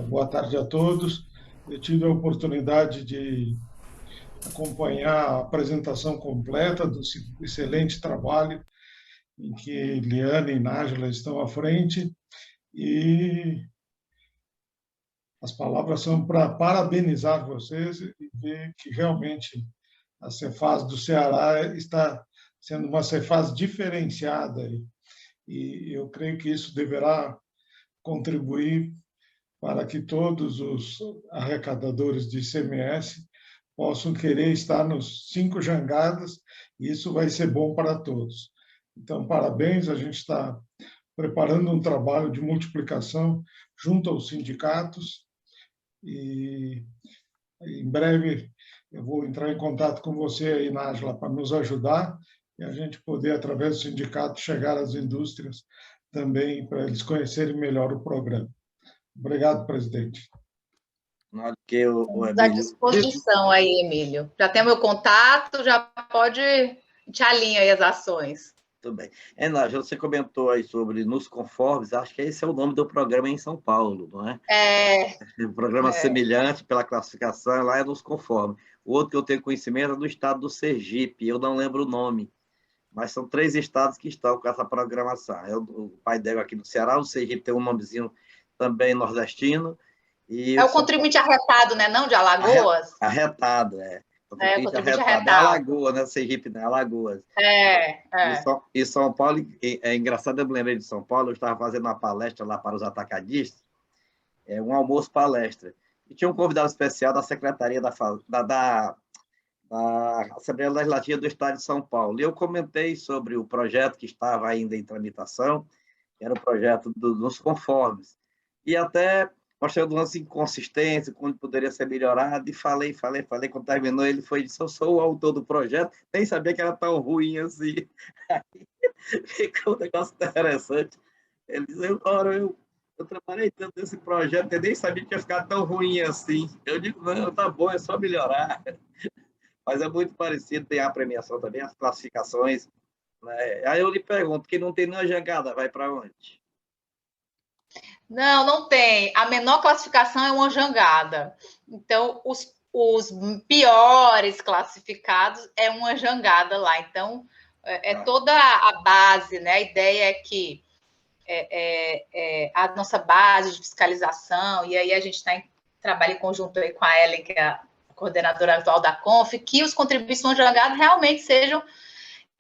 Boa tarde a todos. Eu tive a oportunidade de acompanhar a apresentação completa do excelente trabalho em que Liana e Nájila estão à frente, e as palavras são para parabenizar vocês e ver que realmente a Cefaz do Ceará está sendo uma Cefaz diferenciada, e eu creio que isso deverá contribuir para que todos os arrecadadores de ICMS possam querer estar nos 5 jangadas, e isso vai ser bom para todos. Então, parabéns, a gente está preparando um trabalho de multiplicação junto aos sindicatos, e em breve eu vou entrar em contato com você aí, Nájila, para nos ajudar e a gente poder, através do sindicato, chegar às indústrias também, para eles conhecerem melhor o programa. Obrigado, presidente. Estamos à disposição aí, Emílio. Já tem o meu contato, já pode... Te alinha aí as ações. Tudo bem. Nájila, você comentou aí sobre Nos Conformes, acho que esse é o nome do programa em São Paulo, não é? Um programa semelhante pela classificação, lá é Nos Conformes. O outro que eu tenho conhecimento é do estado do Sergipe, eu não lembro o nome, mas são 3 estados que estão com essa programação. É o Pai d'Égua aqui do Ceará, o Sergipe tem um nomezinho também nordestino. E é o contribuinte arretado, né? Não de Alagoas? Arretado, é. Contribuinte arretado. É Alagoas, né? Sergipe, né? Alagoas. E São Paulo, é engraçado, eu me lembrei de São Paulo, eu estava fazendo uma palestra lá para os atacadistas, um almoço-palestra. E tinha um convidado especial da Secretaria da Assembleia Legislativa do Estado de São Paulo. E eu comentei sobre o projeto que estava ainda em tramitação, que era o projeto dos conformes. E até mostrando umas inconsistências, como poderia ser melhorado, e falei, quando terminou, ele foi e disse, eu sou o autor do projeto, nem sabia que era tão ruim assim. Aí ficou um negócio interessante. Ele disse, eu trabalhei tanto nesse projeto, eu nem sabia que ia ficar tão ruim assim. Eu digo, não, tá bom, é só melhorar. Mas é muito parecido, tem a premiação também, as classificações, né? Aí eu lhe pergunto, quem não tem nenhuma jangada, vai para onde? Não tem. A menor classificação é uma jangada. Então, os piores classificados é uma jangada lá. Então, toda a base, né? A ideia é que a nossa base de fiscalização, e aí a gente está em trabalho em conjunto aí com a Ellen, que é a coordenadora atual da CONF, que os contribuintes não jangados realmente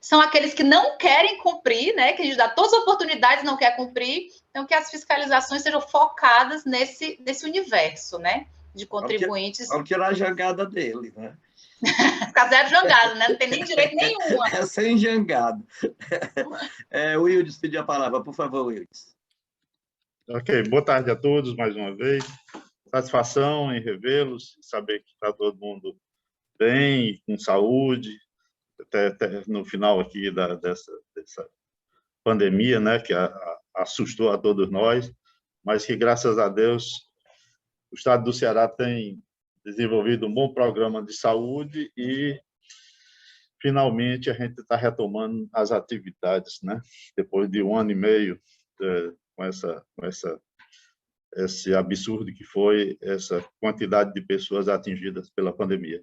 são aqueles que não querem cumprir, né? Que a gente dá todas as oportunidades e não quer cumprir. Então, que as fiscalizações sejam focadas nesse universo, né? De contribuintes. Vamos tirar a jangada dele, né? Ficar zero jangado, né? Não tem nem direito nenhuma. É sem jangado. O Wildes pediu a palavra, por favor, Wildes. Ok, boa tarde a todos mais uma vez. Satisfação em revê-los, saber que está todo mundo bem, com saúde, até no final aqui dessa pandemia, né, que assustou a todos nós, mas que, graças a Deus, o Estado do Ceará tem desenvolvido um bom programa de saúde e, finalmente, a gente está retomando as atividades, né, depois de 1 ano e meio com esse absurdo que foi essa quantidade de pessoas atingidas pela pandemia.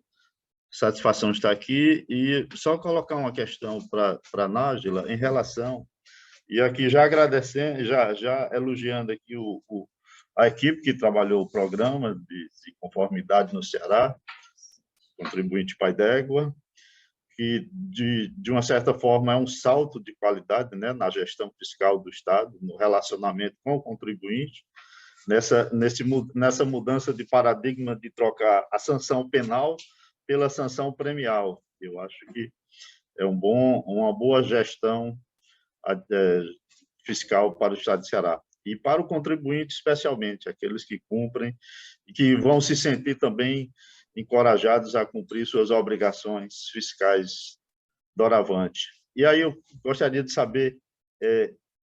Satisfação estar aqui e só colocar uma questão para a Nájila em relação, e aqui já agradecendo, já elogiando aqui a equipe que trabalhou o programa de conformidade no Ceará, contribuinte Pai d'Égua, que de uma certa forma é um salto de qualidade, né, na gestão fiscal do Estado, no relacionamento com o contribuinte, nessa mudança de paradigma de trocar a sanção penal pela sanção premial. Eu acho que é uma boa gestão fiscal para o Estado de Ceará. E para o contribuinte, especialmente, aqueles que cumprem e que vão se sentir também encorajados a cumprir suas obrigações fiscais doravante. E aí eu gostaria de saber,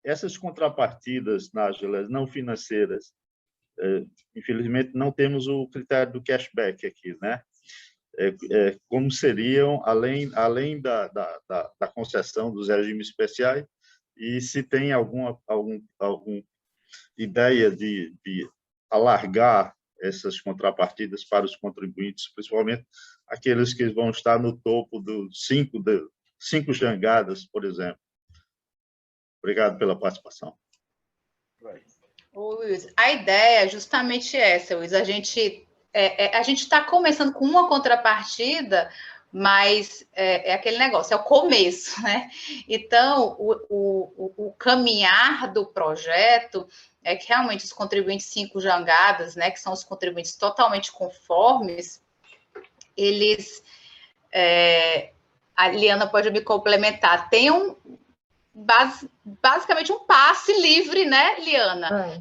essas contrapartidas, Nájila, não financeiras, infelizmente não temos o critério do cashback aqui, né? Como seriam, além da concessão dos regimes especiais, e se tem alguma ideia de alargar essas contrapartidas para os contribuintes, principalmente aqueles que vão estar no topo dos 5 jangadas, por exemplo. Obrigado pela participação. Luiz, a ideia é justamente essa, Luiz. A gente está começando com uma contrapartida, mas é aquele negócio, é o começo, né? Então, o caminhar do projeto é que realmente os contribuintes 5 jangadas, né, que são os contribuintes totalmente conformes, eles, a Liana pode me complementar, tem basicamente um passe livre, né, Liana?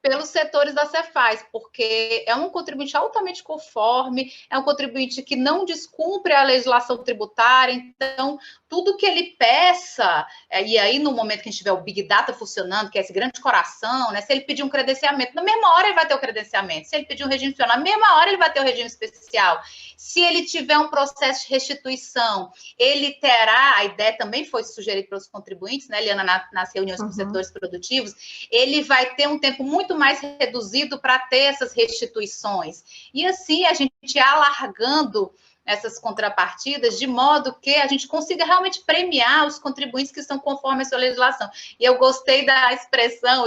Pelos setores da Cefaz, porque é um contribuinte altamente conforme, é um contribuinte que não descumpre a legislação tributária, então, tudo que ele peça, e aí no momento que a gente tiver o Big Data funcionando, que é esse grande coração, né, se ele pedir um credenciamento, na mesma hora ele vai ter o credenciamento, se ele pedir um regime fiscal, na mesma hora ele vai ter o regime especial, se ele tiver um processo de restituição, ele terá, a ideia também foi sugerida pelos contribuintes, né, Liana, nas reuniões com os setores produtivos, ele vai ter um tempo muito mais reduzido para ter essas restituições. E assim a gente alargando essas contrapartidas de modo que a gente consiga realmente premiar os contribuintes que estão conforme a sua legislação. E eu gostei da expressão,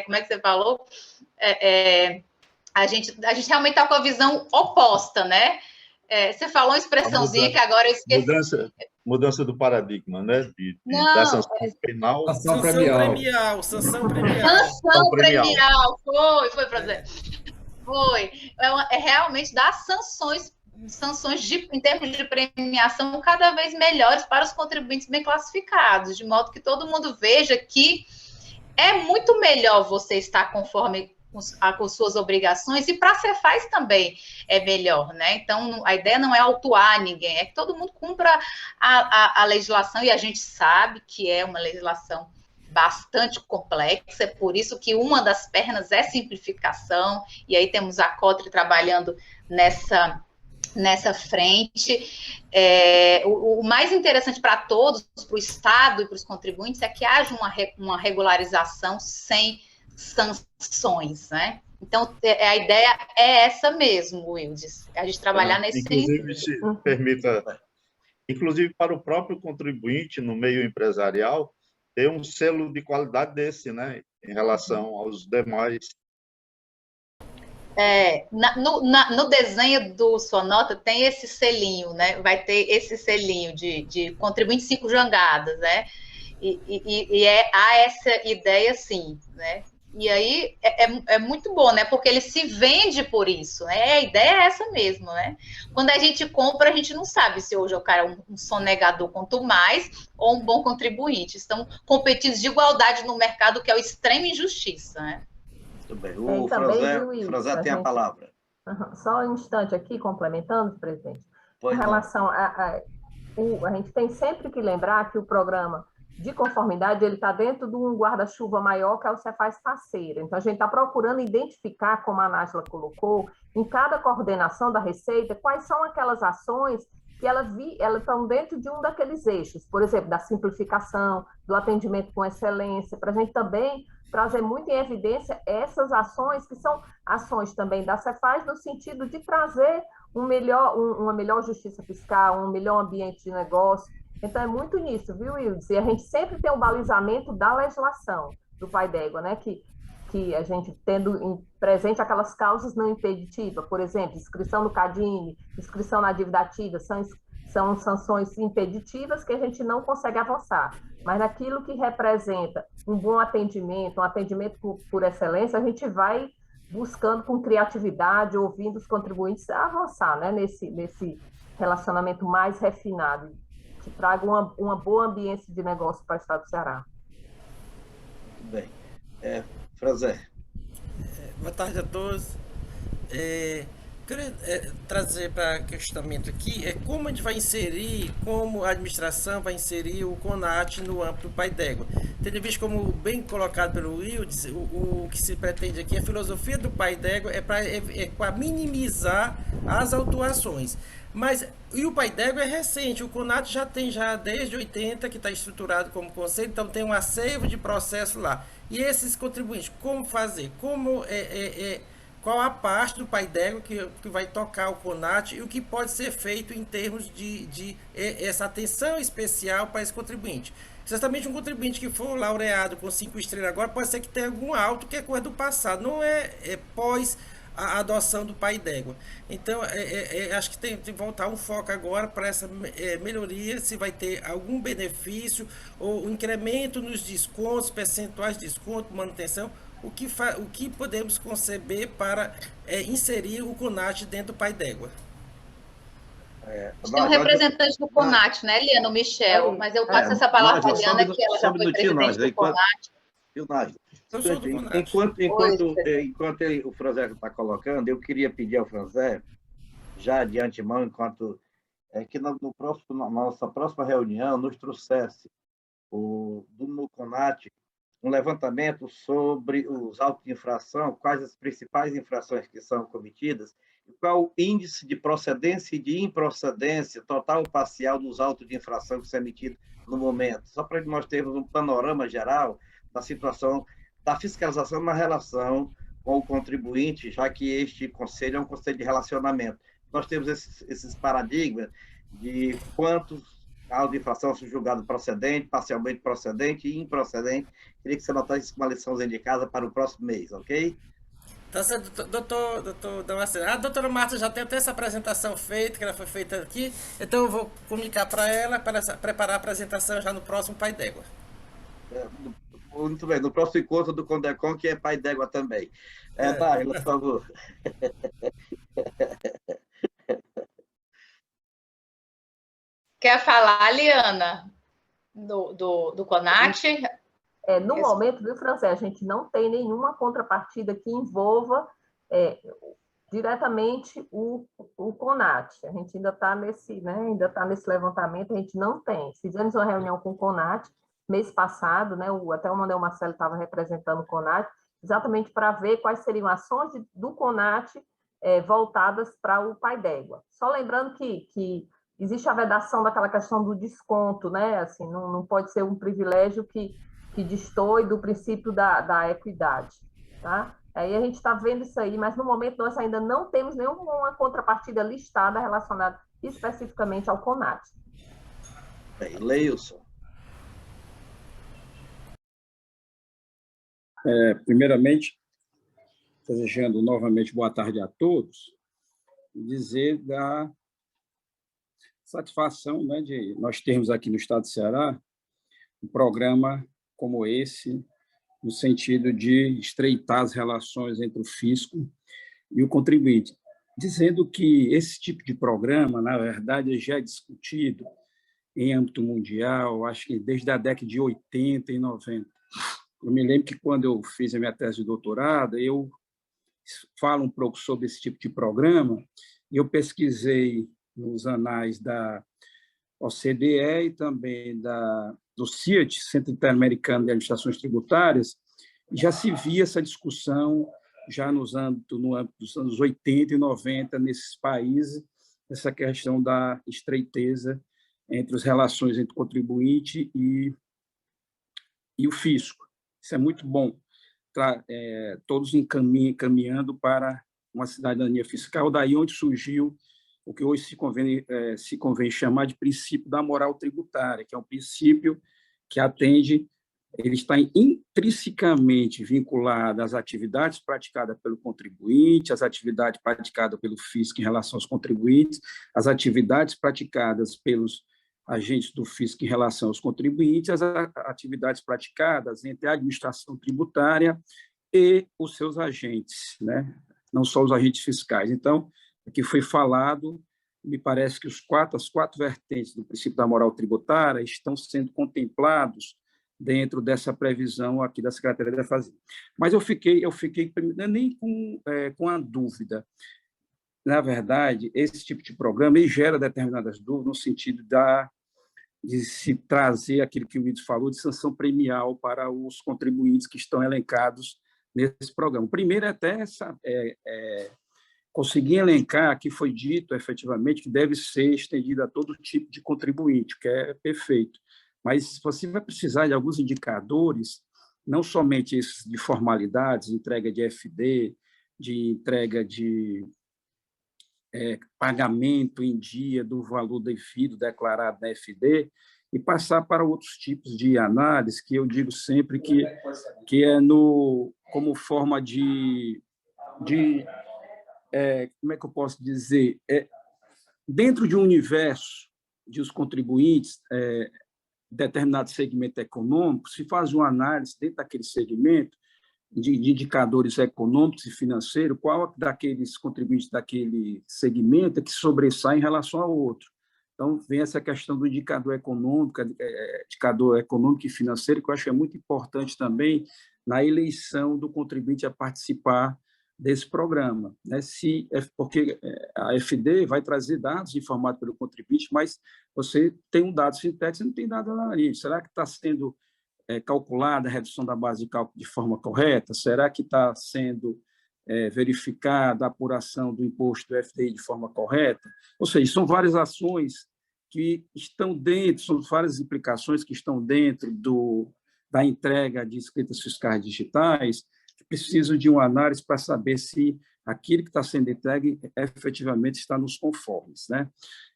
como é que você falou? A gente realmente está com a visão oposta, né? Você falou uma expressãozinha que agora eu esqueci. Mudança do paradigma, né? Da sanção penal. Sanção premial. Sanção premial. Foi, prazer. Foi. Realmente dar sanções em termos de premiação cada vez melhores para os contribuintes bem classificados, de modo que todo mundo veja que é muito melhor você estar conforme com suas obrigações, e para a Cefaz também é melhor, né? Então, a ideia não é autuar ninguém, é que todo mundo cumpra a legislação, e a gente sabe que é uma legislação bastante complexa, é por isso que uma das pernas é simplificação, e aí temos a COTRE trabalhando nessa frente. O mais interessante para todos, para o Estado e para os contribuintes, é que haja uma regularização sem sanções, né? Então, a ideia é essa mesmo, Wildes, a gente trabalhar nesse... Inclusive, se permita, inclusive para o próprio contribuinte no meio empresarial, ter um selo de qualidade desse, né? Em relação aos demais. No desenho do sua nota tem esse selinho, né? Vai ter esse selinho de contribuinte 5 jangadas, né? Há essa ideia, sim, né? E aí é muito bom, né? Porque ele se vende por isso, né? A ideia é essa mesmo, né? Quando a gente compra, a gente não sabe se hoje o cara é um sonegador quanto mais ou um bom contribuinte. Estão competindo de igualdade no mercado, que é o extrema injustiça, né? Muito bem. O Franzé tem a palavra. Só um instante aqui, complementando, presidente. Em relação a gente tem sempre que lembrar que o programa de conformidade, ele está dentro de um guarda-chuva maior, que é o Cefaz Parceira. Então, a gente está procurando identificar, como a Nájila colocou, em cada coordenação da Receita, quais são aquelas ações que elas estão dentro de um daqueles eixos, por exemplo, da simplificação, do atendimento com excelência, para a gente também trazer muito em evidência essas ações, que são ações também da Cefaz, no sentido de trazer uma melhor justiça fiscal, um melhor ambiente de negócio. Então, é muito nisso, viu, Wildes? E a gente sempre tem o balizamento da legislação do Pai d'Égua, né? Que a gente tendo presente aquelas causas não impeditivas, por exemplo, inscrição no CADIME, inscrição na dívida ativa, são sanções impeditivas que a gente não consegue avançar. Mas naquilo que representa um bom atendimento, um atendimento por excelência, a gente vai buscando com criatividade, ouvindo os contribuintes a avançar, né? Nesse relacionamento mais refinado, que traga uma boa ambiência de negócio para o Estado do Ceará. Muito bem. Franzé. Boa tarde a todos. Queria trazer para questionamento aqui como a gente vai inserir, como a administração vai inserir o CONAT no âmbito do Pai d'Égua. Tendo visto, como bem colocado pelo Wildes, o que se pretende aqui, a filosofia do Pai d'Égua é para minimizar as autuações. Mas e o Pai d'Égua é recente, o CONAT já tem desde 80 que está estruturado como conselho, então tem um acervo de processo lá. E esses contribuintes, como fazer? Qual a parte do Pai d'Égua que vai tocar o CONAT e o que pode ser feito em termos de essa atenção especial para esse contribuinte? Certamente um contribuinte que for laureado com 5 estrelas agora, pode ser que tenha algum auto que é coisa do passado, não é pós a adoção do pai d'égua. Então, acho que tem que voltar um foco agora para essa melhoria, se vai ter algum benefício ou incremento nos descontos, percentuais de desconto, manutenção, o que podemos conceber para inserir o CONAT dentro do pai d'égua. Tem um representante do CONAT, né, Eliana, o Michel, mas eu passo essa palavra para a Eliana, que ela já foi presidente do CONAT. Enquanto o Franzé está colocando, eu queria pedir ao Franzé, já de antemão, que na nossa próxima reunião nos trouxesse no CONAT um levantamento sobre os autos de infração, quais as principais infrações que são cometidas, e qual o índice de procedência e de improcedência total ou parcial dos autos de infração que são emitidos no momento, só para nós termos um panorama geral da situação da fiscalização na relação com o contribuinte, já que este conselho é um conselho de relacionamento. Nós temos esses paradigmas de quantos autos de infração são julgados procedente, parcialmente procedente e improcedente. Queria que você anotasse uma liçãozinha de casa para o próximo mês, ok? Tá certo, doutor Damasceno. A doutora Marta já tem até essa apresentação feita, que ela foi feita aqui, então eu vou comunicar para ela, para preparar a apresentação já no próximo Pai d'Égua. Muito bem, no próximo encontro do CONDECOM, que é Pai d'Égua também. Nájila, por favor. Quer falar, Liana, do CONAT? No momento, viu, Francé, a gente não tem nenhuma contrapartida que envolva diretamente o CONAT. A gente ainda está nesse levantamento, a gente não tem. Fizemos uma reunião com o CONAT mês passado, né, até o Manuel Marcelo estava representando o CONAT, exatamente para ver quais seriam ações do CONAT voltadas para o Pai d'Égua. Só lembrando que existe a vedação daquela questão do desconto, né? Assim, não pode ser um privilégio que destoe do princípio da equidade, tá? Aí a gente está vendo isso aí, mas no momento nós ainda não temos nenhuma contrapartida listada relacionada especificamente ao CONAT. Bem, Leilson. Primeiramente, desejando novamente boa tarde a todos, e dizer da satisfação, né, de nós termos aqui no estado de Ceará um programa como esse, no sentido de estreitar as relações entre o fisco e o contribuinte, dizendo que esse tipo de programa, na verdade, já é discutido em âmbito mundial, acho que desde a década de 80 e 90. Eu me lembro que, quando eu fiz a minha tese de doutorado, eu falo um pouco sobre esse tipo de programa, e eu pesquisei nos anais da OCDE e também do CIAT, Centro Interamericano de Administrações Tributárias, e já se via essa discussão já no âmbito dos anos 80 e 90 nesses países, essa questão da estreiteza entre as relações entre o contribuinte e o fisco. Isso é muito bom, todos encaminhando para uma cidadania fiscal, daí onde surgiu o que hoje se convém chamar de princípio da moral tributária, que é um princípio que ele está intrinsecamente vinculado às atividades praticadas pelo contribuinte, às atividades praticadas pelo fisco em relação aos contribuintes, às atividades praticadas pelos agentes do fisco em relação aos contribuintes, as atividades praticadas entre a administração tributária e os seus agentes, né? Não só os agentes fiscais. Então, o que foi falado, me parece que as quatro vertentes do princípio da moral tributária estão sendo contemplados dentro dessa previsão aqui da Secretaria da Fazenda. Mas eu fiquei nem com a dúvida. Na verdade, esse tipo de programa ele gera determinadas dúvidas no sentido de se trazer aquilo que o Wilson falou, de sanção premial para os contribuintes que estão elencados nesse programa. Primeiro, até conseguir elencar, que foi dito efetivamente, que deve ser estendido a todo tipo de contribuinte, que é perfeito. Mas você vai precisar de alguns indicadores, não somente esses de formalidades, entrega de FD, de entrega de pagamento em dia do valor devido declarado na FD, e passar para outros tipos de análise, que eu digo sempre que é como forma de como é que eu posso dizer, dentro de um universo de os contribuintes, determinado segmento econômico, se faz uma análise dentro daquele segmento de indicadores econômicos e financeiros, qual daqueles contribuintes daquele segmento é que sobressai em relação ao outro. Então, vem essa questão do indicador econômico e financeiro, que eu acho que é muito importante também na eleição do contribuinte a participar desse programa, né? Porque a FD vai trazer dados informados pelo contribuinte, mas você tem um dado sintético e não tem dado analítico. Será que está sendo calculada a redução da base de cálculo de forma correta? Será que está sendo verificada a apuração do imposto do FDI de forma correta? Ou seja, são várias ações que estão dentro, são várias implicações que estão dentro da entrega de escritas fiscais digitais, que precisam de uma análise para saber se aquilo que está sendo entregue efetivamente está nos conformes, né?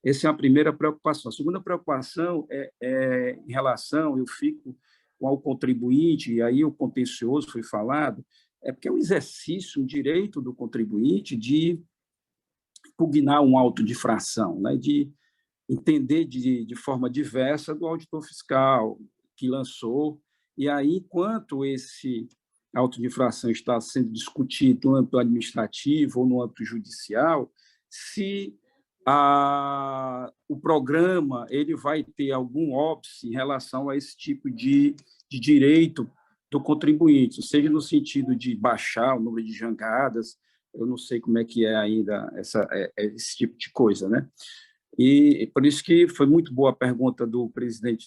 Essa é a primeira preocupação. A segunda preocupação é em relação, eu fico com o contribuinte, e aí o contencioso foi falado, porque é um exercício, um direito do contribuinte de impugnar um auto de infração, né? De entender de forma diversa do auditor fiscal que lançou, e aí, enquanto esse auto de infração está sendo discutido no âmbito administrativo ou no âmbito judicial, se o programa ele vai ter algum óbice em relação a esse tipo de direito do contribuinte, seja no sentido de baixar o número de jangadas, eu não sei como é que é ainda esse tipo de coisa, né? E por isso que foi muito boa a pergunta do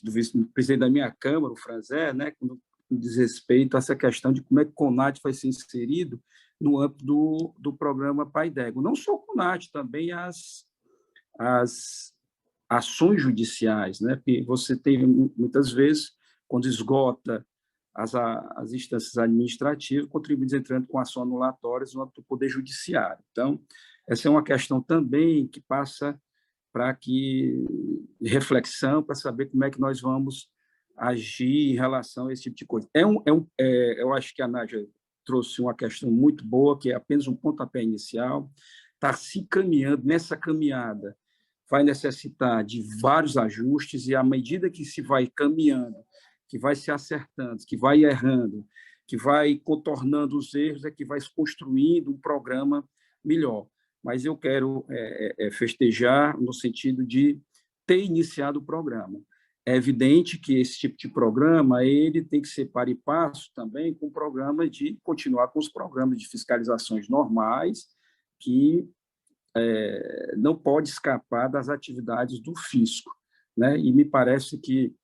vice-presidente da minha Câmara, o Franzé, né, quando diz respeito a essa questão de como é que o CONAT vai ser inserido no âmbito do programa PAIDEGO. Não só o CONAT, também as ações judiciais, né? Porque você tem, muitas vezes, quando esgota as instâncias administrativas, contribuintes entrando com ação anulatórias no âmbito do Poder Judiciário. Então, essa é uma questão também que passa para que reflexão, para saber como é que nós vamos agir em relação a esse tipo de coisa. Eu acho que a Nádia trouxe uma questão muito boa, que é apenas um pontapé inicial, está se caminhando, nessa caminhada, vai necessitar de vários ajustes, e à medida que se vai caminhando, que vai se acertando, que vai errando, que vai contornando os erros, é que vai se construindo um programa melhor. Mas eu quero festejar no sentido de ter iniciado o programa. É evidente que esse tipo de programa ele tem que ser par e passo também com o programa de continuar com os programas de fiscalizações normais, que não pode escapar das atividades do fisco, né? E me parece que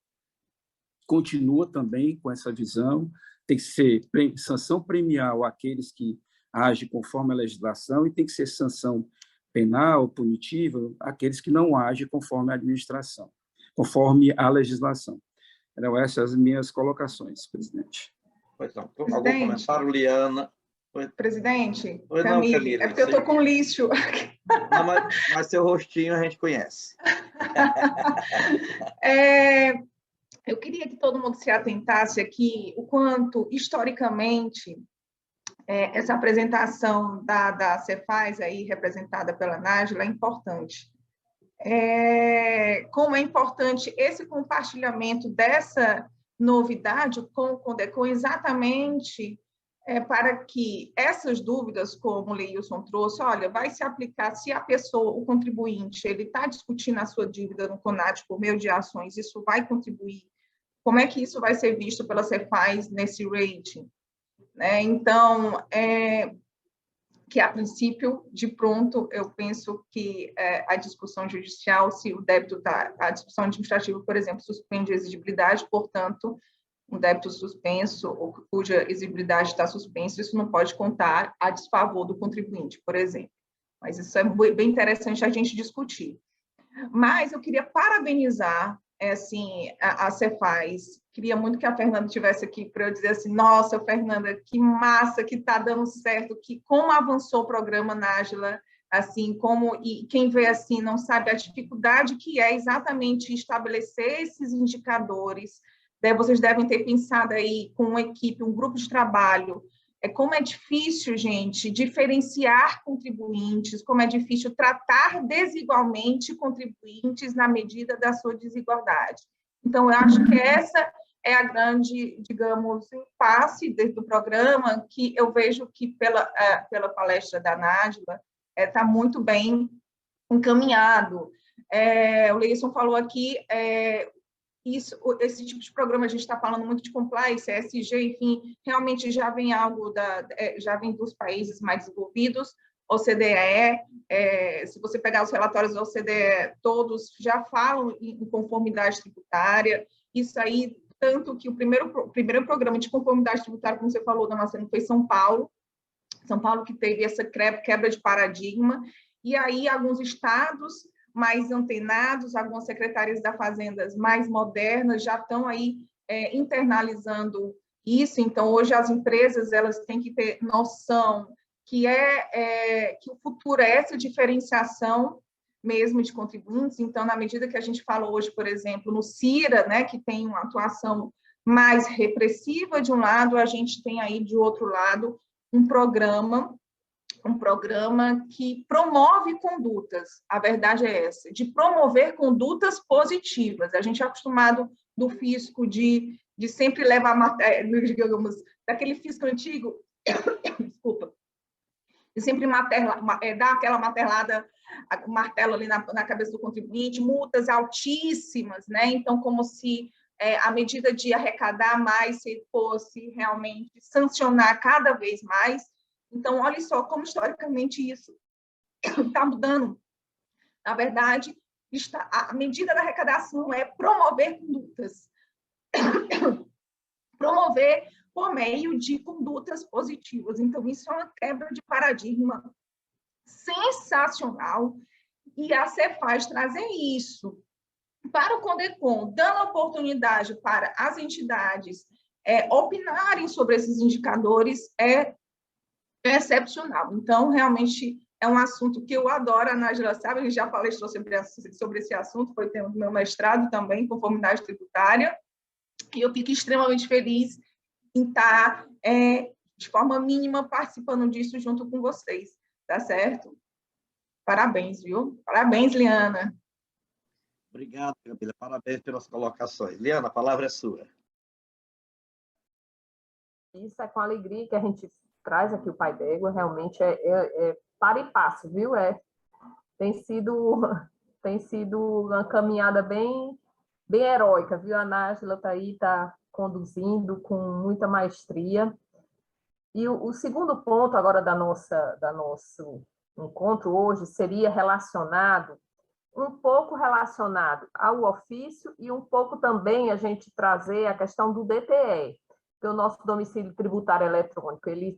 continua também com essa visão, tem que ser sanção premial àqueles que agem conforme a legislação e tem que ser sanção penal, punitiva, àqueles que não agem conforme a administração, conforme a legislação. Então, essas são as minhas colocações, presidente. Pois não. Algum comentário, Liana? Presidente, Oi, Camille, não, Camille, é porque eu estou com lixo. Não, mas seu rostinho a gente conhece. Eu queria que todo mundo se atentasse aqui o quanto, historicamente, essa apresentação da Cefaz, aí, representada pela Nájila, é importante. Como é importante esse compartilhamento dessa novidade com o CONDECON, exatamente para que essas dúvidas, como o Leilson trouxe, olha, vai se aplicar se a pessoa, o contribuinte, ele está discutindo a sua dívida no CONAT por meio de ações, isso vai contribuir. Como é que isso vai ser visto pela Cefaz nesse rating? Né? Então, que a princípio, de pronto, eu penso que a discussão judicial, se o débito está, a discussão administrativa, por exemplo, suspende a exigibilidade, portanto, um débito suspenso ou cuja exigibilidade está suspensa, isso não pode contar a desfavor do contribuinte, por exemplo. Mas isso é bem interessante a gente discutir. Mas eu queria parabenizar a Cefaz. Queria muito que a Fernanda estivesse aqui para eu dizer assim, nossa, Fernanda, que massa, que está dando certo, que como avançou o programa Nájila, assim, e quem vê assim não sabe a dificuldade que é exatamente estabelecer esses indicadores. Vocês devem ter pensado aí com uma equipe, um grupo de trabalho, como é difícil, gente, diferenciar contribuintes, como é difícil tratar desigualmente contribuintes na medida da sua desigualdade. Então, eu acho que essa é a grande, digamos, impasse do programa, que eu vejo que, pela palestra da Nájila, está muito bem encaminhado. O Leison falou aqui, esse tipo de programa, a gente está falando muito de compliance, ESG, enfim, realmente já vem já vem dos países mais desenvolvidos, OCDE, se você pegar os relatórios da OCDE, todos já falam em conformidade tributária, isso aí, tanto que o primeiro programa de conformidade tributária, como você falou, Damasceno, foi São Paulo que teve essa quebra de paradigma, e aí alguns estados mais antenados, algumas secretarias da Fazendas mais modernas já estão aí internalizando isso. Então, hoje as empresas elas têm que ter noção que o futuro é essa diferenciação mesmo de contribuintes. Então, na medida que a gente fala hoje, por exemplo, no CIRA, né, que tem uma atuação mais repressiva de um lado, a gente tem aí, de outro lado, um programa que promove condutas, a verdade é essa, de promover condutas positivas. A gente é acostumado do fisco de sempre levar, digamos, daquele fisco antigo, desculpa, de sempre dar aquela martelo ali na cabeça do contribuinte, multas altíssimas, né? Então, como se a medida de arrecadar mais fosse realmente sancionar cada vez mais. Então, olha só como, historicamente, isso está mudando. Na verdade, a medida da arrecadação é promover condutas. Promover por meio de condutas positivas. Então, isso é uma quebra de paradigma sensacional, e a Cefaz trazer isso para o CONDECON, dando oportunidade para as entidades opinarem sobre esses indicadores, é excepcional. Então, realmente, é um assunto que eu adoro, a Nájila sabe, a gente já palestrou sobre esse assunto, foi ter o meu mestrado também, conformidade tributária, e eu fico extremamente feliz em estar, de forma mínima, participando disso junto com vocês, tá certo? Parabéns, viu? Parabéns, Liana. Obrigado, Camila. Parabéns pelas colocações. Liana, a palavra é sua. Isso é com alegria que a gente traz aqui o Pai d'Égua, realmente para e passo, viu? Tem sido uma caminhada bem heróica, viu? A Nájila está conduzindo com muita maestria. E o segundo ponto agora do nosso encontro hoje seria um pouco relacionado ao ofício e um pouco também a gente trazer a questão do DTE, que é o nosso domicílio tributário eletrônico. Ele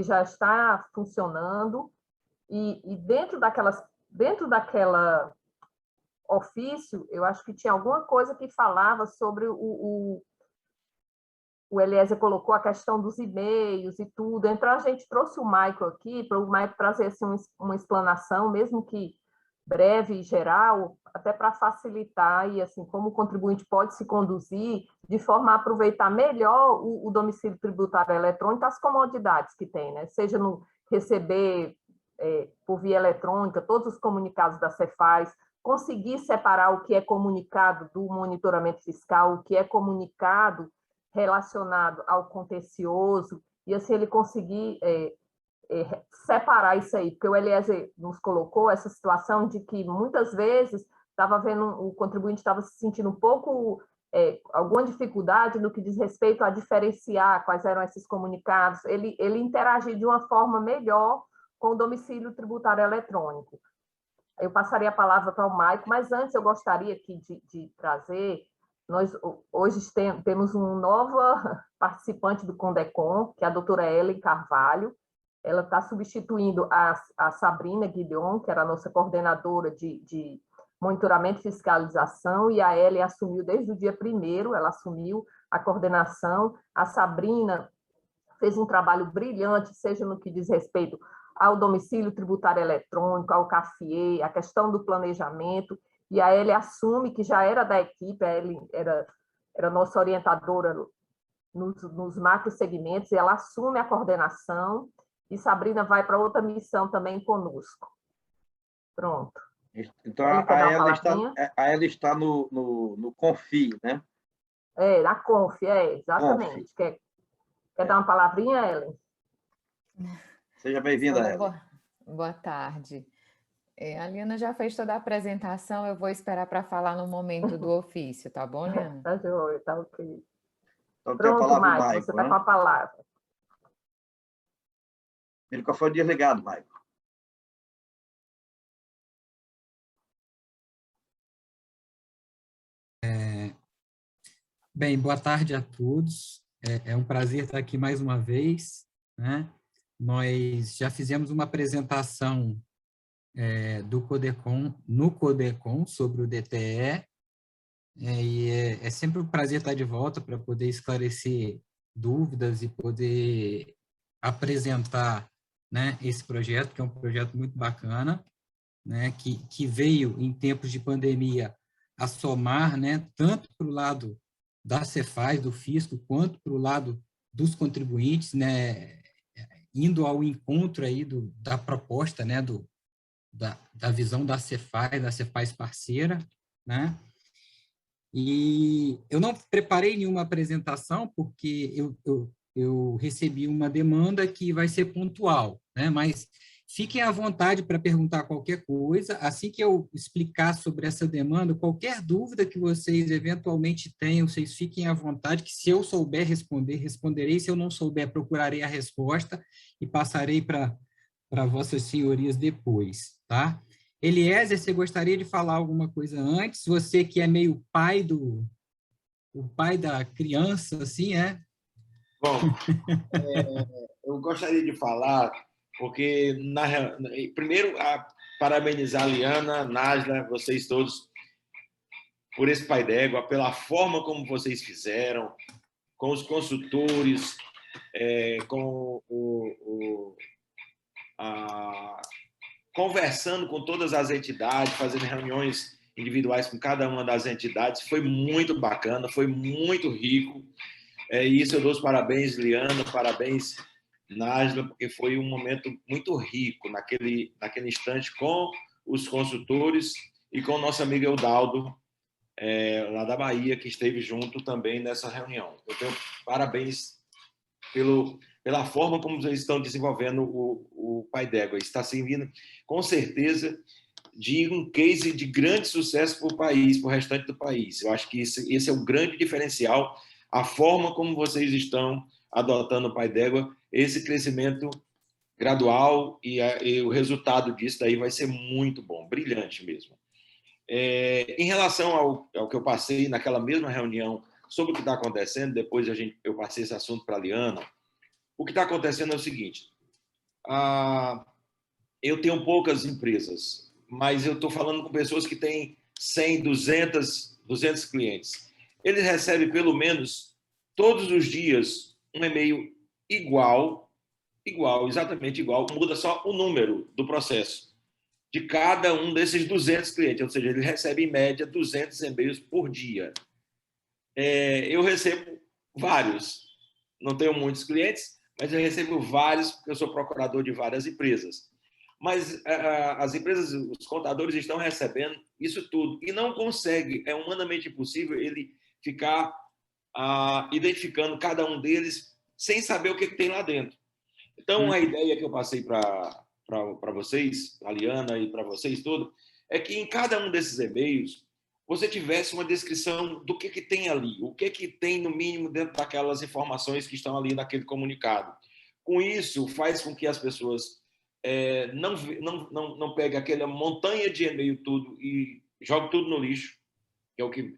já está funcionando e dentro daquela ofício, eu acho que tinha alguma coisa que falava sobre o Eliezer colocou a questão dos e-mails e tudo. Então, a gente trouxe o Michael aqui, para o Michael trazer assim, uma explanação, mesmo que breve e geral, até para facilitar e, assim, como o contribuinte pode se conduzir de forma a aproveitar melhor o domicílio tributário eletrônico, as comodidades que tem, né? Seja no receber por via eletrônica todos os comunicados da Cefaz, conseguir separar o que é comunicado do monitoramento fiscal, o que é comunicado relacionado ao contencioso, e assim ele conseguir separar isso aí, porque o Eliezer nos colocou essa situação de que muitas vezes o contribuinte estava se sentindo um pouco, alguma dificuldade no que diz respeito a diferenciar quais eram esses comunicados, ele interagir de uma forma melhor com o domicílio tributário eletrônico. Eu passaria a palavra para o Maico, mas antes eu gostaria aqui de trazer. Nós hoje temos uma nova participante do CONDECON, que é a doutora Ellen Carvalho. Ela está substituindo a Sabrina Guilhom, que era a nossa coordenadora de monitoramento e fiscalização, e a Ellen assumiu desde o dia 1º, ela assumiu a coordenação. A Sabrina fez um trabalho brilhante, seja no que diz respeito ao domicílio tributário eletrônico, ao CAFIE, a questão do planejamento, e a Ellen assume que já era da equipe, a Ellen era nossa orientadora nos macro-segmentos, e ela assume a coordenação, e Sabrina vai para outra missão também conosco. Pronto. Então, a ela está no Confi, né? Na Conf, exatamente. Quer dar uma palavrinha, Ellen? Seja bem-vinda, Ellen. Boa tarde. A Liana já fez toda a apresentação, eu vou esperar para falar no momento do ofício, tá bom, Liana? Tá joia, tá ok. Então, pronto, Maicon, você está com a palavra. O microfone desligado, Maicon. Bem, boa tarde a todos. É um prazer estar aqui mais uma vez, né? Nós já fizemos uma apresentação do Codecon, no Codecon, sobre o DTE, e é sempre um prazer estar de volta para poder esclarecer dúvidas e poder apresentar, né, esse projeto, que é um projeto muito bacana, né, que veio em tempos de pandemia a somar, né, tanto para o lado da Cefaz, do fisco, quanto para o lado dos contribuintes, né, indo ao encontro aí da proposta, né, da visão da Cefaz parceira, né? E eu não preparei nenhuma apresentação, porque eu recebi uma demanda que vai ser pontual, né? Mas fiquem à vontade para perguntar qualquer coisa. Assim que eu explicar sobre essa demanda, qualquer dúvida que vocês eventualmente tenham, vocês fiquem à vontade, que se eu souber responder, responderei. Se eu não souber, procurarei a resposta e passarei para vossas senhorias depois, tá? Eliezer, você gostaria de falar alguma coisa antes? Você que é meio o pai da criança, assim, é? Bom, eu gostaria de falar, porque, primeiro, parabenizar a Liana, Nájila, vocês todos, por esse Pai d'Égua, pela forma como vocês fizeram, com os consultores, com conversando com todas as entidades, fazendo reuniões individuais com cada uma das entidades. Foi muito bacana, foi muito rico. E isso eu dou os parabéns, Liana, parabéns, Nájila, porque foi um momento muito rico naquele instante com os consultores e com o nosso amigo Eudaldo, lá da Bahia, que esteve junto também nessa reunião. Eu tenho parabéns pela forma como vocês estão desenvolvendo o Pai d'Égua. Está servindo, com certeza, de um case de grande sucesso para o país, para o restante do país. Eu acho que esse é o grande diferencial, a forma como vocês estão adotando o Pai d'Égua, esse crescimento gradual e o resultado disso daí vai ser muito bom, brilhante mesmo. Em relação ao que eu passei naquela mesma reunião sobre o que está acontecendo, depois eu passei esse assunto para a Liana. O que está acontecendo é o seguinte, eu tenho poucas empresas, mas eu estou falando com pessoas que têm 100, 200 clientes. Eles recebem pelo menos todos os dias um e-mail igual, exatamente igual, muda só o número do processo de cada um desses 200 clientes, ou seja, eles recebem em média 200 e-mails por dia. Eu recebo vários, não tenho muitos clientes, mas eu recebo vários, porque eu sou procurador de várias empresas. Mas as empresas, os contadores estão recebendo isso tudo e não consegue, é humanamente impossível ele ficar identificando cada um deles sem saber o que tem lá dentro. Então, a ideia que eu passei para vocês, a Liana e para vocês todos, é que em cada um desses e-mails você tivesse uma descrição do que tem ali, o que tem, no mínimo, dentro daquelas informações que estão ali naquele comunicado. Com isso, faz com que as pessoas não peguem aquela montanha de e-mail tudo e joguem tudo no lixo, que é o que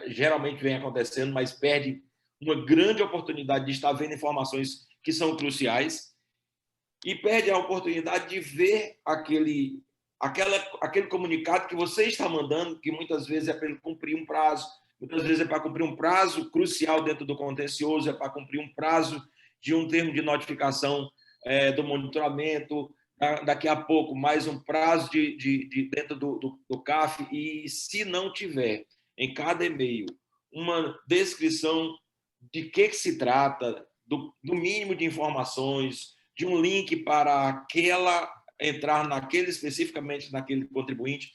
geralmente vem acontecendo, mas perde uma grande oportunidade de estar vendo informações que são cruciais e perde a oportunidade de ver aquele comunicado que você está mandando, que muitas vezes é para ele cumprir um prazo, muitas vezes é para cumprir um prazo crucial dentro do contencioso, é para cumprir um prazo de um termo de notificação do monitoramento, daqui a pouco mais um prazo dentro do CAF, e se não tiver em cada e-mail uma descrição de que se trata, do mínimo de informações, de um link para entrar especificamente naquele contribuinte,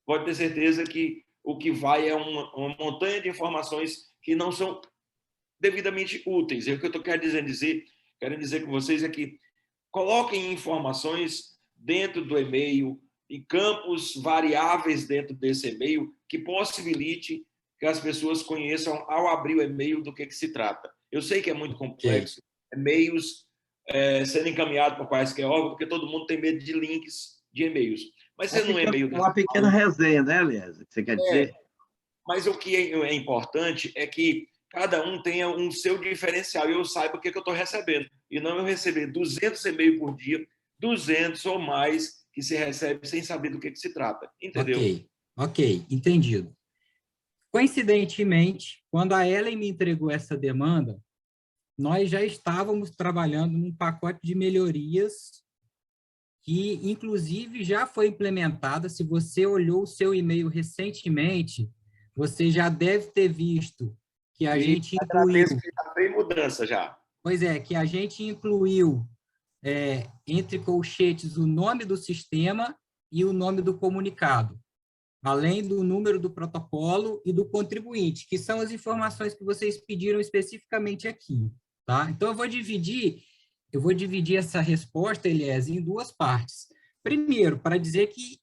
pode ter certeza que o que vai é uma montanha de informações que não são devidamente úteis. E o que eu quero dizer com vocês é que coloquem informações dentro do e-mail, em campos variáveis dentro desse e-mail, que possibilite que as pessoas conheçam, ao abrir o e-mail, do que se trata. Eu sei que é muito complexo, e-mails sendo encaminhados por quaisquer órgãos, porque todo mundo tem medo de links de e-mails. Mas sendo um e-mail... Uma pequena resenha, né, Elias? Você quer dizer? Mas o que é importante é que cada um tenha um seu diferencial e eu saiba o que eu estou recebendo. E não eu receber 200 e-mails por dia, 200 ou mais que se recebe sem saber do que se trata. Entendeu? Ok, entendido. Coincidentemente, quando a Ellen me entregou essa demanda, nós já estávamos trabalhando num pacote de melhorias que, inclusive, já foi implementada. Se você olhou o seu e-mail recentemente, você já deve ter visto que a gente incluiu... Já tem mudança já. Pois é, que a gente incluiu, entre colchetes, o nome do sistema e o nome do comunicado, além do número do protocolo e do contribuinte, que são as informações que vocês pediram especificamente aqui. Tá? Então, eu vou dividir essa resposta, Elias, em duas partes. Primeiro, para dizer que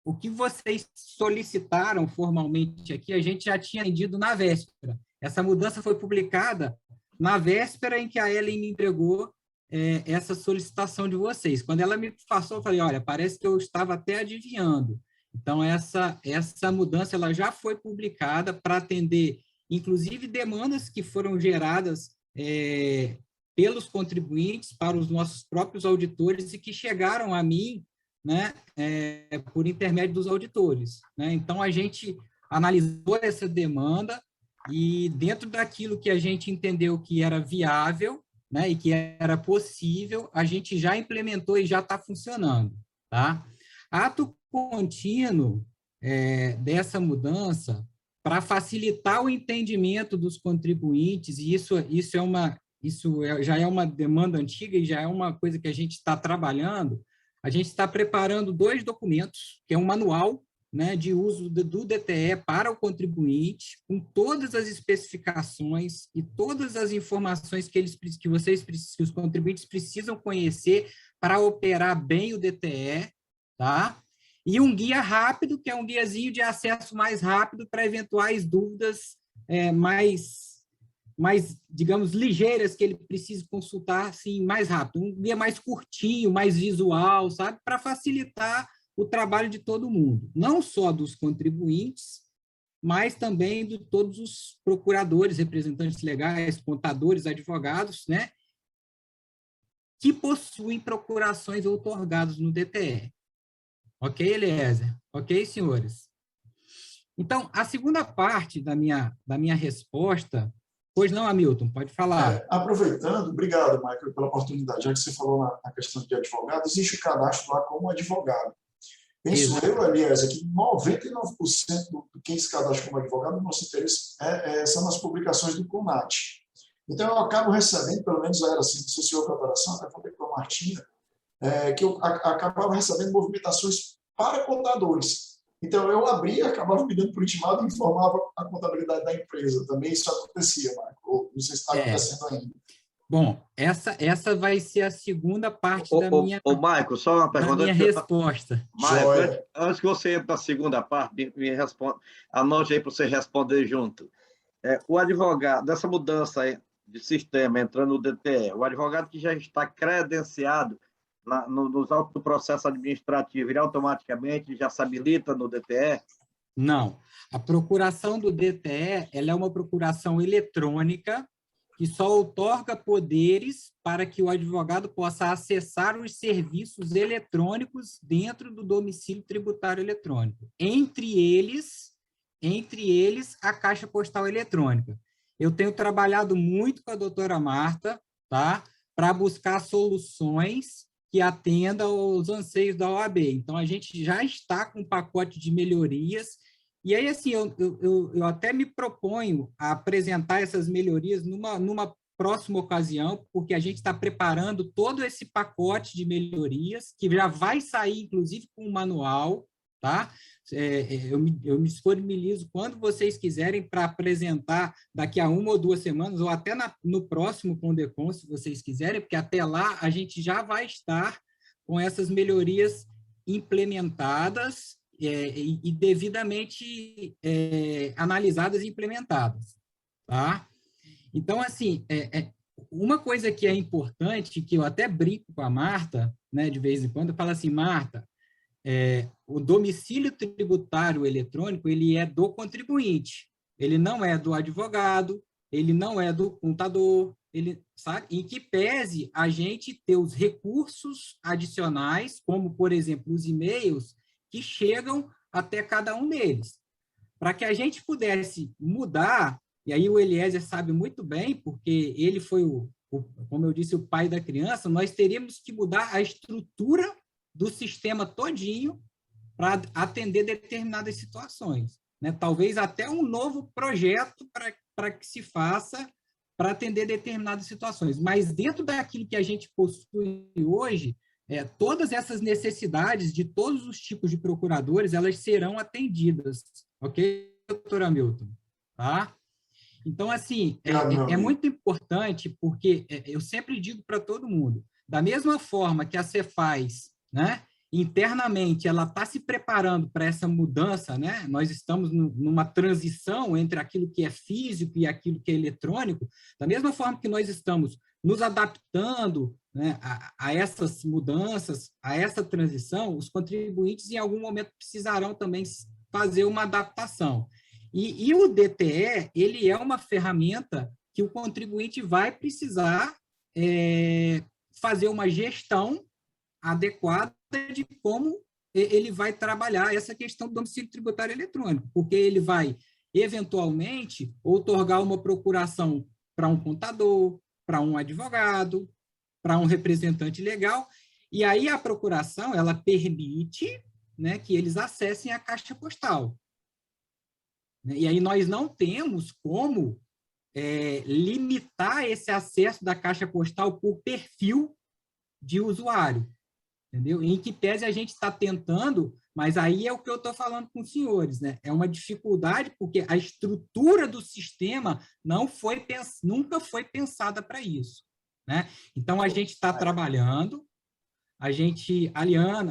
o que vocês solicitaram formalmente aqui, a gente já tinha atendido na véspera. Essa mudança foi publicada na véspera em que a Ellen me entregou essa solicitação de vocês. Quando ela me passou, eu falei, olha, parece que eu estava até adivinhando. Então, essa mudança ela já foi publicada para atender, inclusive, demandas que foram geradas pelos contribuintes para os nossos próprios auditores e que chegaram a mim, né, por intermédio dos auditores. Né? Então, a gente analisou essa demanda e, dentro daquilo que a gente entendeu que era viável, né, e que era possível, a gente já implementou e já está funcionando. Tá? Ato contínuo dessa mudança, para facilitar o entendimento dos contribuintes, e isso já é uma demanda antiga e já é uma coisa que a gente está trabalhando. A gente está preparando 2 documentos, que é um manual, né, de uso do DTE para o contribuinte, com todas as especificações e todas as informações que os contribuintes precisam conhecer para operar bem o DTE, tá? E um guia rápido, que é um guiazinho de acesso mais rápido para eventuais dúvidas mais, digamos, ligeiras que ele precise consultar assim, mais rápido. Um guia mais curtinho, mais visual, sabe? Para facilitar o trabalho de todo mundo. Não só dos contribuintes, mas também de todos os procuradores, representantes legais, contadores, advogados, né? Que possuem procurações outorgadas no DTE. Ok, Eliezer? Ok, senhores? Então, a segunda parte da minha resposta... Pois não, Hamilton, pode falar. Aproveitando, obrigado, Michael, pela oportunidade. Já que você falou na questão de advogado, existe o cadastro lá como advogado. Penso eu, aliás, que 99% do quem se cadastra como advogado, o nosso interesse são as publicações do CONAT. Então, eu acabo recebendo, pelo menos era assim, não sei se houve alteração, até falei com a Martina, que eu acabava recebendo movimentações para contadores. Então, eu abria, acabava me dando por intimado e informava a contabilidade da empresa. Também isso acontecia, Marco. Não sei se está acontecendo ainda. Bom, essa vai ser a segunda parte da minha... Marco, só uma pergunta. Da minha resposta. Marco, antes que você entre para a segunda parte, me responda, anote aí para você responder junto. O advogado, dessa mudança aí de sistema, entrando no DTE, o advogado que já está credenciado nos autos do processo administrativo, ele automaticamente já se habilita no DTE? Não. A procuração do DTE ela é uma procuração eletrônica que só outorga poderes para que o advogado possa acessar os serviços eletrônicos dentro do domicílio tributário eletrônico. Entre eles, a Caixa Postal Eletrônica. Eu tenho trabalhado muito com a doutora Marta, tá? Para buscar soluções que atenda aos anseios da OAB. Então, a gente já está com um pacote de melhorias E aí, assim, eu até me proponho a apresentar essas melhorias numa próxima ocasião, porque a gente está preparando todo esse pacote de melhorias, que já vai sair, inclusive, com um manual, tá? Eu me disponibilizo quando vocês quiserem para apresentar daqui a 1 ou 2 semanas, ou até no próximo Condecon, se vocês quiserem, porque até lá a gente já vai estar com essas melhorias implementadas e devidamente analisadas e implementadas, tá? Então, assim, uma coisa que é importante, que eu até brinco com a Marta, né, de vez em quando, eu falo assim, Marta, o domicílio tributário eletrônico, ele é do contribuinte, ele não é do advogado, ele não é do contador, ele, sabe? Em que pese a gente ter os recursos adicionais, como, por exemplo, os e-mails, que chegam até cada um deles. Para que a gente pudesse mudar, e aí o Eliezer sabe muito bem, porque ele foi, como eu disse, o pai da criança, nós teríamos que mudar a estrutura do sistema todinho para atender determinadas situações, né? Talvez até um novo projeto para que se faça para atender determinadas situações. Mas dentro daquilo que a gente possui hoje, todas essas necessidades de todos os tipos de procuradores, elas serão atendidas, ok, doutora Milton? Tá? Então, assim, é muito importante, porque eu sempre digo para todo mundo, da mesma forma que a Cefaz, né, internamente, ela está se preparando para essa mudança, né? Nós estamos numa transição entre aquilo que é físico e aquilo que é eletrônico, da mesma forma que nós estamos nos adaptando, né, a essas mudanças, a essa transição, os contribuintes, em algum momento, precisarão também fazer uma adaptação. E o DTE, ele é uma ferramenta que o contribuinte vai precisar fazer uma gestão adequada de como ele vai trabalhar essa questão do domicílio tributário eletrônico, porque ele vai, eventualmente, outorgar uma procuração para um contador, para um advogado, para um representante legal, e aí a procuração, ela permite, né, que eles acessem a caixa postal. E aí nós não temos como limitar esse acesso da caixa postal por perfil de usuário, entendeu? Em que pese a gente está tentando, mas aí é o que eu estou falando com os senhores, né? É uma dificuldade porque a estrutura do sistema nunca foi pensada para isso, né? Então, a gente está trabalhando, a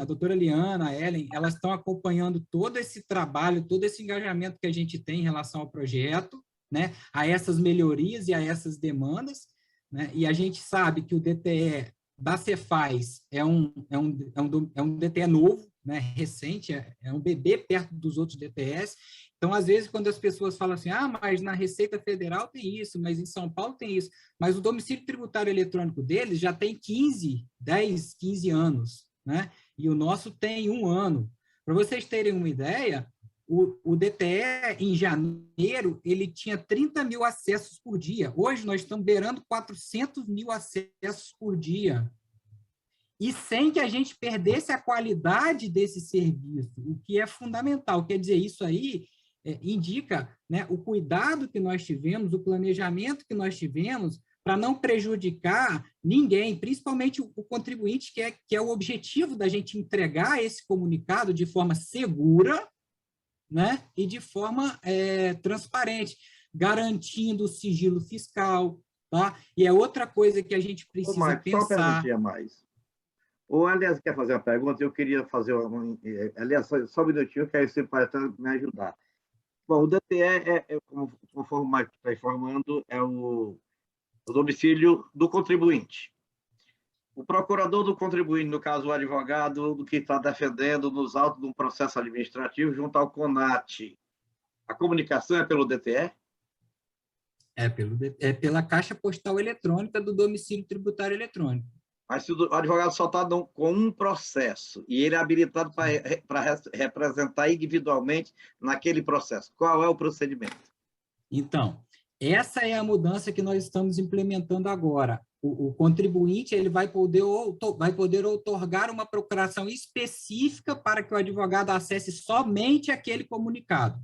doutora Liana, a Ellen, elas estão acompanhando todo esse trabalho, todo esse engajamento que a gente tem em relação ao projeto, né, a essas melhorias e a essas demandas, né, e a gente sabe que o DTE da Cefaz é um DTE novo, né, recente, é um bebê perto dos outros DTEs. Então, às vezes, quando as pessoas falam assim, mas na Receita Federal tem isso, mas em São Paulo tem isso, mas o domicílio tributário eletrônico deles já tem 10, 15 anos, né? E o nosso tem 1 ano. Para vocês terem uma ideia, o DTE, em janeiro, ele tinha 30 mil acessos por dia. Hoje, nós estamos beirando 400 mil acessos por dia. E sem que a gente perdesse a qualidade desse serviço, o que é fundamental. Quer dizer, isso aí indica, né, o cuidado que nós tivemos, o planejamento que nós tivemos para não prejudicar ninguém, principalmente o contribuinte, que é o objetivo da gente entregar esse comunicado de forma segura, né, e de forma transparente, garantindo o sigilo fiscal. Tá? E é outra coisa que a gente precisa pensar. Só uma perguntinha mais. O Elias quer fazer uma pergunta, eu queria fazer aliás, só um minutinho, que aí você pode até me ajudar. Bom, o DTE, conforme o Marco está informando, é o domicílio do contribuinte. O procurador do contribuinte, no caso o advogado, do que está defendendo nos autos de um processo administrativo junto ao CONAT, a comunicação é pelo DTE? É pela caixa postal eletrônica do domicílio tributário eletrônico. Mas se o advogado só está com um processo e ele é habilitado para representar individualmente naquele processo, qual é o procedimento? Então, essa é a mudança que nós estamos implementando agora. O contribuinte ele vai poder outorgar uma procuração específica para que o advogado acesse somente aquele comunicado.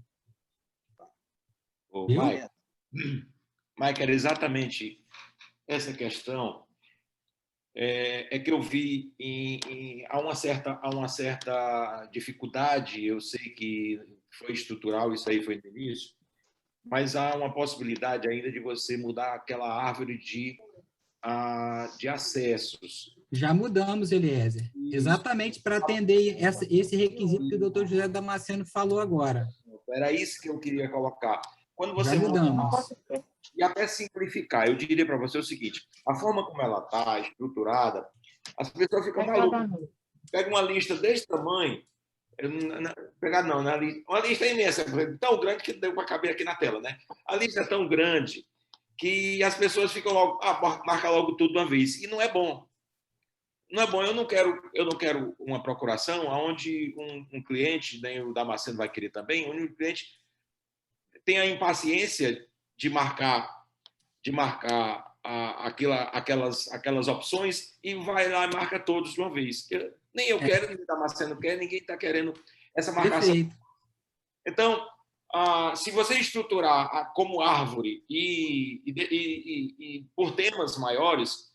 Mike, era exatamente essa questão que eu vi há uma certa dificuldade. Eu sei que foi estrutural, isso aí foi no início, mas há uma possibilidade ainda de você mudar aquela árvore de acessos. Já mudamos, Eliezer, exatamente para atender esse requisito que o doutor José Damasceno falou agora. Era isso que eu queria colocar. Quando você já mudamos. E até simplificar, eu diria para você o seguinte: a forma como ela está estruturada, as pessoas ficam malucas. Pega uma lista desse tamanho, uma lista imensa, tão grande que deu para caber aqui na tela, né? A lista é tão grande que as pessoas ficam logo, marca logo tudo de uma vez, e não é bom. Não é bom. Eu não quero uma procuração onde um cliente, nem o Damasceno vai querer também, onde o cliente tem a impaciência de marcar aquelas opções e vai lá e marca todos de uma vez. Nem eu quero, nem o Damasceno quer, ninguém está querendo essa marcação. Perfeito. Então, se você estruturar como árvore e por temas maiores,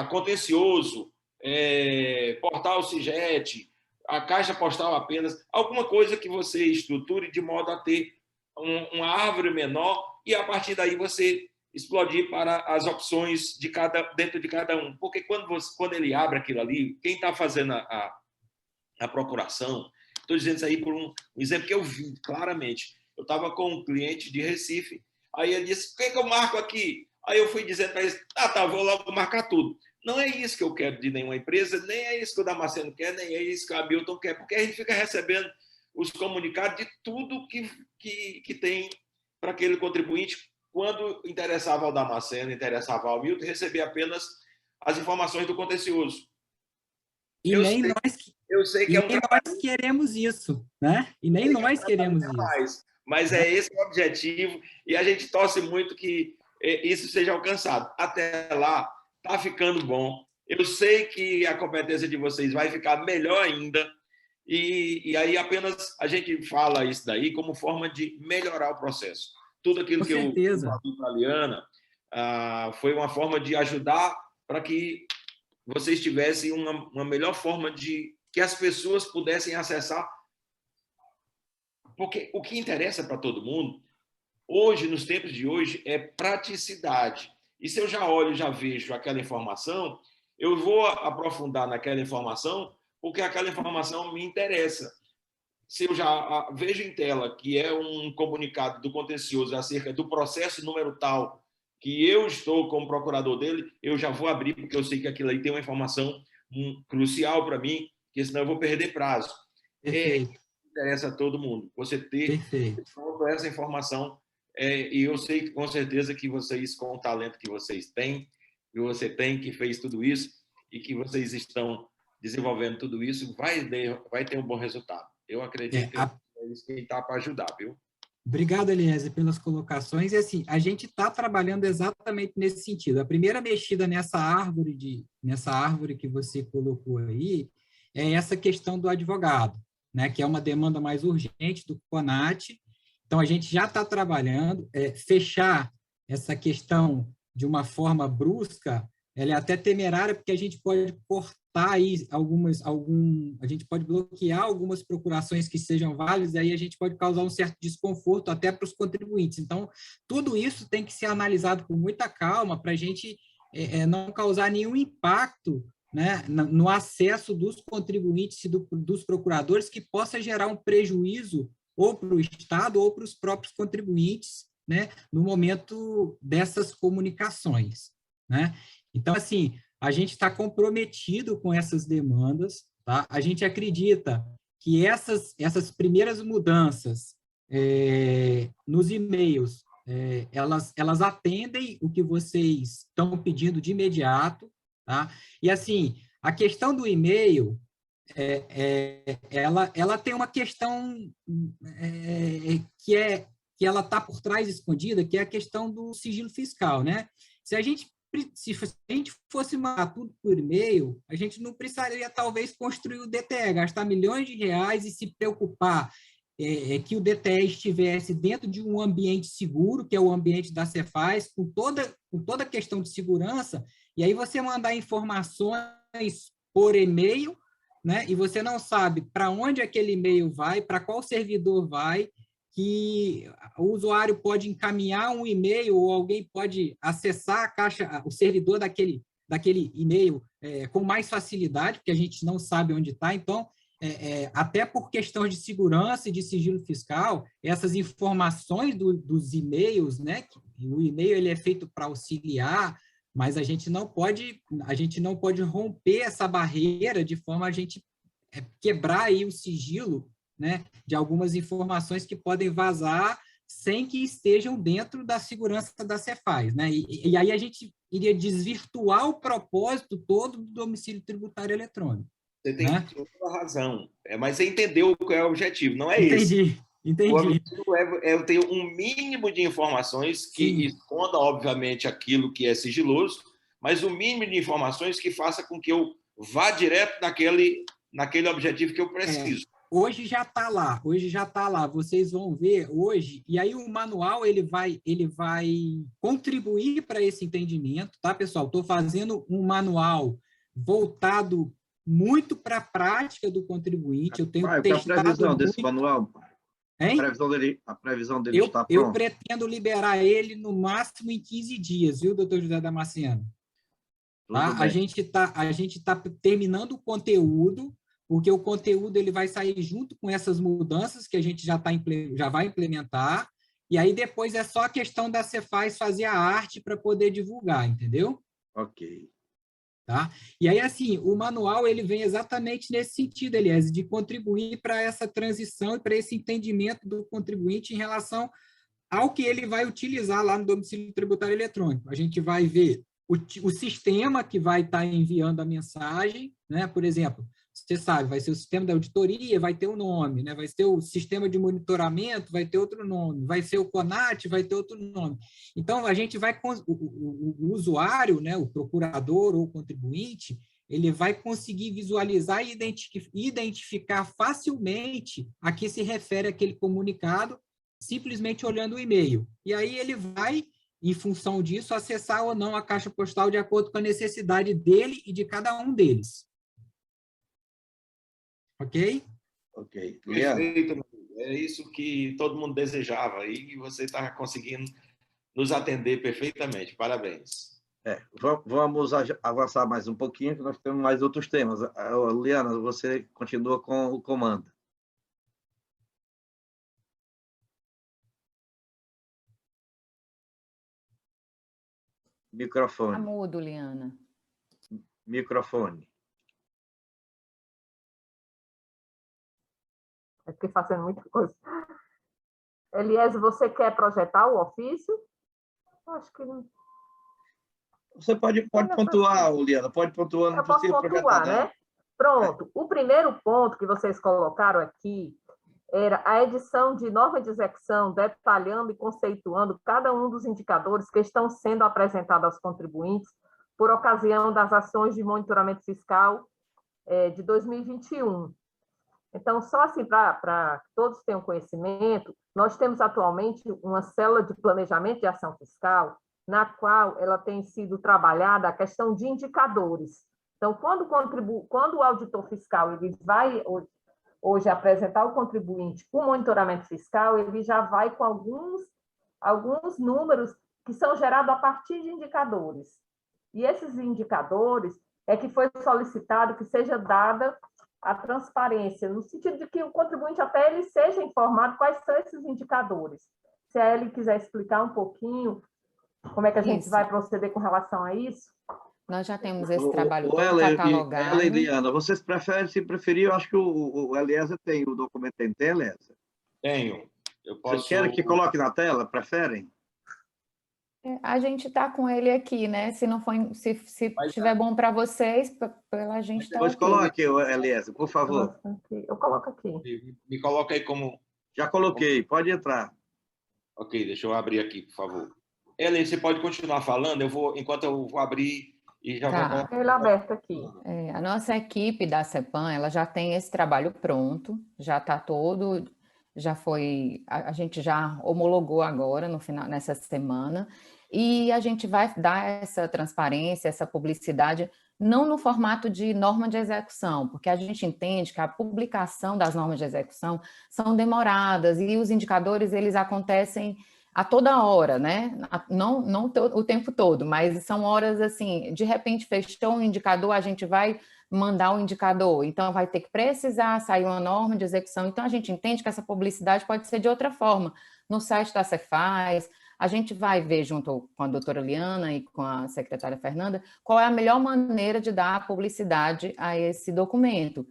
contencioso, portal CIGET, a caixa postal apenas, alguma coisa que você estruture de modo a ter uma árvore menor e, a partir daí, você explodir para as opções dentro de cada um. Porque quando ele abre aquilo ali, quem está fazendo a procuração, estou dizendo isso aí por um exemplo que eu vi claramente. Eu estava com um cliente de Recife, aí ele disse: o que eu marco aqui? Aí eu fui dizendo para ele: vou logo marcar tudo. Não é isso que eu quero de nenhuma empresa, nem é isso que o Damasceno quer, nem é isso que a Hamilton quer, porque a gente fica recebendo os comunicados de tudo que tem para aquele contribuinte. Quando interessava ao Damasceno, interessava ao Hamilton, recebia apenas as informações do contencioso. Eu sei que nós queremos isso, né? E nem nós queremos isso. Mas é esse o objetivo, e a gente torce muito que isso seja alcançado. Até lá, está ficando bom. Eu sei que a competência de vocês vai ficar melhor ainda, e aí apenas a gente fala isso daí como forma de melhorar o processo. Tudo aquilo que eu falei para a Liana foi uma forma de ajudar para que vocês tivessem uma melhor forma de que as pessoas pudessem acessar. Porque o que interessa para todo mundo, hoje, nos tempos de hoje, é praticidade. E se eu já olho, já vejo aquela informação, eu vou aprofundar naquela informação porque aquela informação me interessa. Se eu já vejo em tela que é um comunicado do contencioso acerca do processo número tal, que eu estou como procurador dele, eu já vou abrir, porque eu sei que aquilo aí tem uma informação crucial para mim, porque senão eu vou perder prazo. Interessa a todo mundo. Você ter toda essa informação, e eu sei com certeza que vocês, com o talento que vocês têm, que você tem, que fez tudo isso, e que vocês estão desenvolvendo tudo isso, vai ter um bom resultado. Eu acredito que é isso que está para ajudar, viu? Obrigado, Eliezer, pelas colocações. E assim, a gente está trabalhando exatamente nesse sentido. A primeira mexida nessa árvore que você colocou aí é essa questão do advogado, né, que é uma demanda mais urgente do CONAT. Então, a gente já está trabalhando. Fechar essa questão de uma forma brusca, ela é até temerária, porque a gente pode cortar aí a gente pode bloquear algumas procurações que sejam válidas, e aí a gente pode causar um certo desconforto até para os contribuintes. Então, tudo isso tem que ser analisado com muita calma para a gente não causar nenhum impacto, né, no acesso dos contribuintes e dos procuradores, que possa gerar um prejuízo ou para o Estado ou para os próprios contribuintes, né, no momento dessas comunicações, né? Então, assim, a gente está comprometido com essas demandas, tá? A gente acredita que essas primeiras mudanças nos e-mails, elas atendem o que vocês estão pedindo de imediato, tá? E, assim, a questão do e-mail, ela tem uma questão que ela está por trás escondida, que é a questão do sigilo fiscal, né? Se a gente fosse mandar tudo por e-mail, a gente não precisaria, talvez, construir o DTE, gastar milhões de reais e se preocupar que o DTE estivesse dentro de um ambiente seguro, que é o ambiente da Cefaz, com toda a questão de segurança, e aí você mandar informações por e-mail, né, e você não sabe para onde aquele e-mail vai, para qual servidor vai, que o usuário pode encaminhar um e-mail ou alguém pode acessar a caixa, o servidor daquele e-mail com mais facilidade, porque a gente não sabe onde está. Então, até por questões de segurança e de sigilo fiscal, essas informações dos e-mails, né, o e-mail ele é feito para auxiliar, mas a gente não pode romper essa barreira de forma a gente quebrar aí o sigilo, né, de algumas informações que podem vazar sem que estejam dentro da segurança da Cefaz, né? E aí a gente iria desvirtuar o propósito todo do domicílio tributário eletrônico. Você tem toda a razão, mas você entendeu qual é o objetivo, não é esse. Entendi. O objetivo é eu ter um mínimo de informações que esconda, obviamente, aquilo que é sigiloso, mas o mínimo de informações que faça com que eu vá direto naquele objetivo que eu preciso. Hoje já está lá, vocês vão ver hoje, e aí o manual ele vai contribuir para esse entendimento, tá, pessoal? Estou fazendo um manual voltado muito para a prática do contribuinte. Eu tenho testado. Qual a previsão desse manual? Hein? A previsão dele está pronta? Eu pretendo liberar ele no máximo em 15 dias, viu, doutor José Damasceno? Tá? A gente tá terminando o conteúdo, porque o conteúdo ele vai sair junto com essas mudanças que a gente já vai implementar, e aí depois é só a questão da Cefaz fazer a arte para poder divulgar, entendeu? Ok. Tá? E aí, assim, o manual ele vem exatamente nesse sentido, Elias, de contribuir para essa transição e para esse entendimento do contribuinte em relação ao que ele vai utilizar lá no domicílio tributário eletrônico. A gente vai ver o sistema que vai estar enviando a mensagem, né? Por exemplo, você sabe, vai ser o sistema da auditoria, vai ter um nome, né? Vai ser o sistema de monitoramento, vai ter outro nome, vai ser o CONAT, vai ter outro nome. Então, a gente vai, o usuário, né? O procurador ou o contribuinte, ele vai conseguir visualizar e identificar facilmente a que se refere aquele comunicado, simplesmente olhando o e-mail. E aí ele vai, em função disso, acessar ou não a caixa postal de acordo com a necessidade dele e de cada um deles. Ok? Ok. Perfeito, é isso que todo mundo desejava e você está conseguindo nos atender perfeitamente. Parabéns. Vamos avançar mais um pouquinho, que nós temos mais outros temas. Liana, você continua com o comando. Microfone. Tá mudo, Liana. Microfone. Eu fiquei fazendo muita coisa. Eliezer, você quer projetar o ofício? Acho que não. Você pode pontuar, Liana, pode pontuar. Eu posso pontuar, né? Pronto. O primeiro ponto que vocês colocaram aqui era a edição de norma de execução, detalhando e conceituando cada um dos indicadores que estão sendo apresentados aos contribuintes por ocasião das ações de monitoramento fiscal de 2021. Então, só assim, para que todos tenham conhecimento, nós temos atualmente uma célula de planejamento de ação fiscal, na qual ela tem sido trabalhada a questão de indicadores. Então, quando o auditor fiscal ele vai hoje apresentar ao contribuinte o monitoramento fiscal, ele já vai com alguns números que são gerados a partir de indicadores. E esses indicadores é que foi solicitado que seja dada a transparência, no sentido de que o contribuinte até ele seja informado quais são esses indicadores. Se a Eli quiser explicar um pouquinho como é que a gente vai proceder com relação a isso. Nós já temos esse trabalho todo catalogado. Eliana, vocês preferem, se preferir, eu acho que o Eliezer tem o documento, tem, Eliezer? Tenho. Eu posso... Vocês querem que coloque na tela? Preferem? A gente está com ele aqui, né? Se não for, se estiver bom para vocês, pela gente está aqui. Depois coloque, Eliezer, por favor. Eu coloco aqui. Me coloca aí como... Já coloquei, pode entrar. Ok, deixa eu abrir aqui, por favor. Ellen, você pode continuar falando, enquanto eu vou abrir e já vou... Ele aberto aqui. A nossa equipe da CEPAM, ela já tem esse trabalho pronto, já está todo a gente já homologou agora no final, nessa semana, e a gente vai dar essa transparência, essa publicidade, não no formato de norma de execução, porque a gente entende que a publicação das normas de execução são demoradas e os indicadores eles acontecem a toda hora, né? Não o tempo todo, mas são horas assim, de repente fechou um indicador, a gente vai mandar o indicador, então vai ter que precisar sair uma norma de execução. Então a gente entende que essa publicidade pode ser de outra forma, no site da Cefaz. A gente vai ver, junto com a doutora Liana e com a secretária Fernanda, qual é a melhor maneira de dar publicidade a esse documento,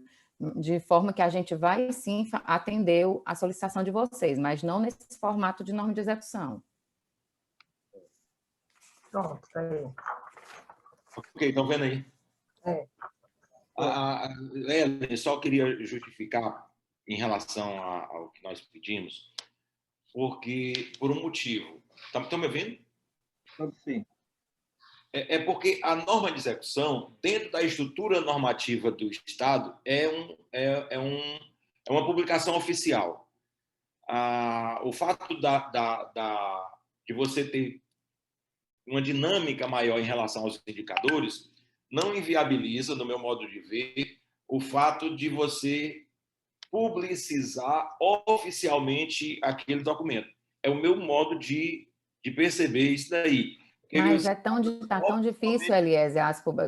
de forma que a gente vai, sim, atender a solicitação de vocês, mas não nesse formato de norma de execução. Pronto, Ok, estão vendo aí? É. Só queria justificar em relação ao que nós pedimos, porque, por um motivo. Estão me ouvindo? Sim. É porque a norma de execução, dentro da estrutura normativa do Estado, é uma publicação oficial. O fato de você ter uma dinâmica maior em relação aos indicadores não inviabiliza, no meu modo de ver, o fato de você publicizar oficialmente aquele documento. É o meu modo de perceber isso daí. Mas tá tão difícil, Eliezer,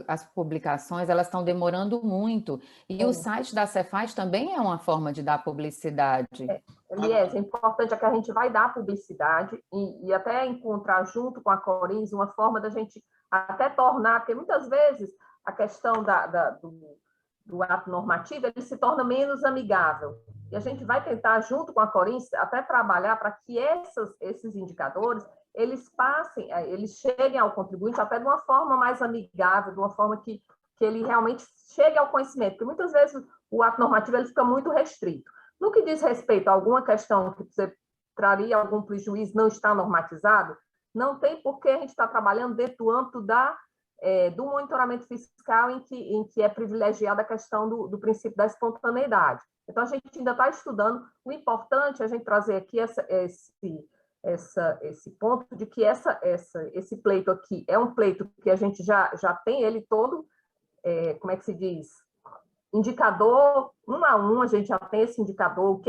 as publicações, elas estão demorando muito. E o site da Cefaz também é uma forma de dar publicidade. Eliezer, é importante que a gente vai dar publicidade e até encontrar junto com a Corins uma forma da gente até tornar, porque muitas vezes a questão do ato normativo ele se torna menos amigável. E a gente vai tentar, junto com a Corins, até trabalhar para que esses indicadores eles cheguem ao contribuinte até de uma forma mais amigável, de uma forma que ele realmente chegue ao conhecimento, porque muitas vezes o ato normativo ele fica muito restrito. No que diz respeito a alguma questão que você traria algum prejuízo não está normatizado, não tem por que a gente está trabalhando dentro do âmbito do monitoramento fiscal em que é privilegiada a questão do princípio da espontaneidade. Então, a gente ainda está estudando. O importante é a gente trazer aqui esse ponto de que esse pleito aqui é um pleito que a gente já tem ele todo, como é que se diz? Indicador, um a um, a gente já tem esse indicador,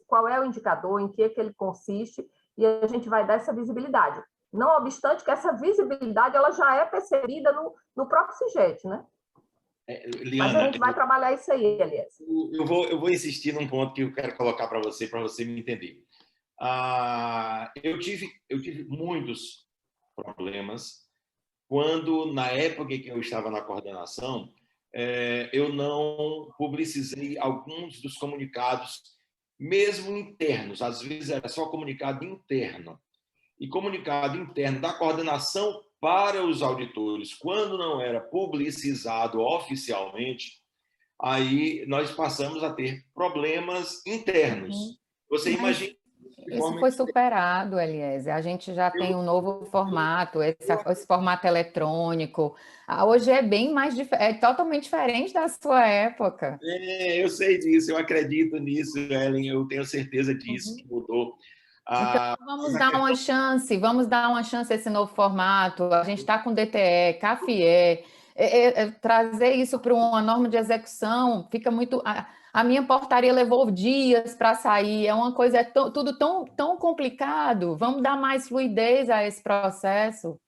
qual é o indicador, em que ele consiste, e a gente vai dar essa visibilidade. Não obstante que essa visibilidade ela já é percebida no próprio CIGET, né? Liana, mas a gente vai trabalhar isso aí, aliás. Eu vou insistir num ponto que eu quero colocar para você me entender. Eu tive muitos problemas quando, na época em que eu estava na coordenação, eu não publicizei alguns dos comunicados, mesmo internos. Às vezes era só comunicado interno. E comunicado interno da coordenação para os auditores, quando não era publicizado oficialmente, aí nós passamos a ter problemas internos. Você imagina... Isso foi superado, Eliezer. A gente já tem um novo formato, esse formato eletrônico. Hoje é bem mais totalmente diferente da sua época. Eu sei disso, eu acredito nisso, Ellen, eu tenho certeza disso, que mudou. Então, vamos dar uma chance a esse novo formato. A gente está com DTE, CAFIE, trazer isso para uma norma de execução fica muito... A minha portaria levou dias para sair, é uma coisa, tudo tão complicado. Vamos dar mais fluidez a esse processo.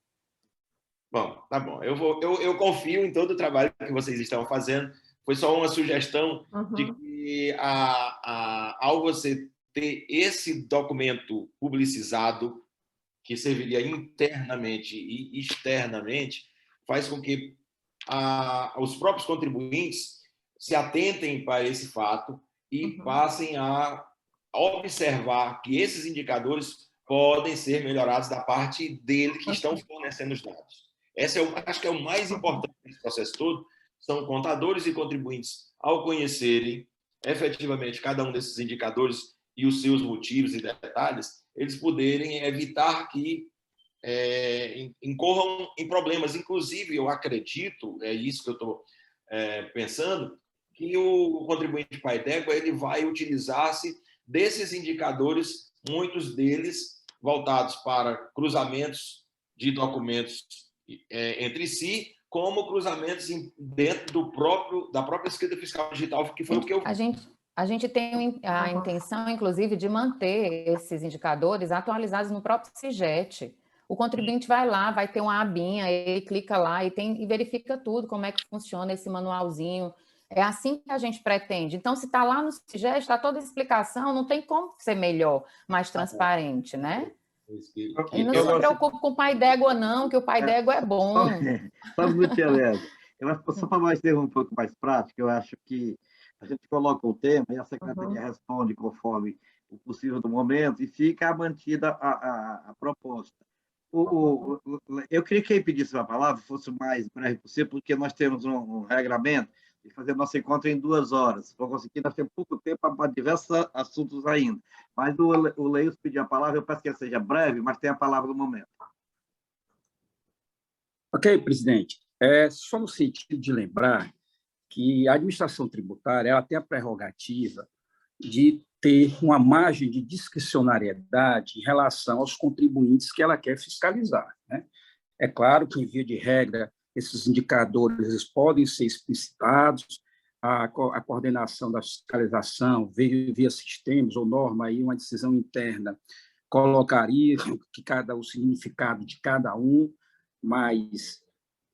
Bom, tá bom. Eu confio em todo o trabalho que vocês estão fazendo. Foi só uma sugestão de que, ao você ter esse documento publicizado, que serviria internamente e externamente, faz com que os próprios contribuintes se atentem para esse fato e passem a observar que esses indicadores podem ser melhorados da parte dele que estão fornecendo os dados. Acho que é o mais importante desse processo todo, são contadores e contribuintes, ao conhecerem efetivamente cada um desses indicadores e os seus motivos e detalhes, eles poderem evitar que incorram em problemas. Inclusive, eu acredito, é isso que eu estou pensando, que o contribuinte pai d'égua ele vai utilizar-se desses indicadores, muitos deles voltados para cruzamentos de documentos entre si, como cruzamentos dentro da própria escrita fiscal digital, que foi o que eu... A gente tem a intenção, inclusive, de manter esses indicadores atualizados no próprio CIGET. O contribuinte vai lá, vai ter uma abinha, ele clica lá e verifica tudo, como é que funciona esse manualzinho. É assim que a gente pretende. Então, se está lá no CIGET, está toda a explicação, não tem como ser melhor, mais transparente, né? E não se preocupe com o pai d'égua, não, que o pai d'égua é bom. Só um minutinho, Léo. Só para nós termos um pouco mais prático, eu acho que a gente coloca o tema e a secretaria responde conforme o possível do momento e fica mantida a proposta. Eu queria que ele pedisse a palavra, fosse o mais breve possível, porque nós temos um regramento de fazer nosso encontro em 2 horas. Se for conseguir, nós temos pouco tempo para diversos assuntos ainda. Mas o Leils pediu a palavra, eu peço que ele seja breve, mas tem a palavra no momento. Ok, presidente. Só no sentido de lembrar que a administração tributária ela tem a prerrogativa de ter uma margem de discricionariedade em relação aos contribuintes que ela quer fiscalizar, né? É claro que, em via de regra, esses indicadores eles podem ser explicitados, a coordenação da fiscalização via sistemas ou norma, aí uma decisão interna colocaria o significado de cada um, mas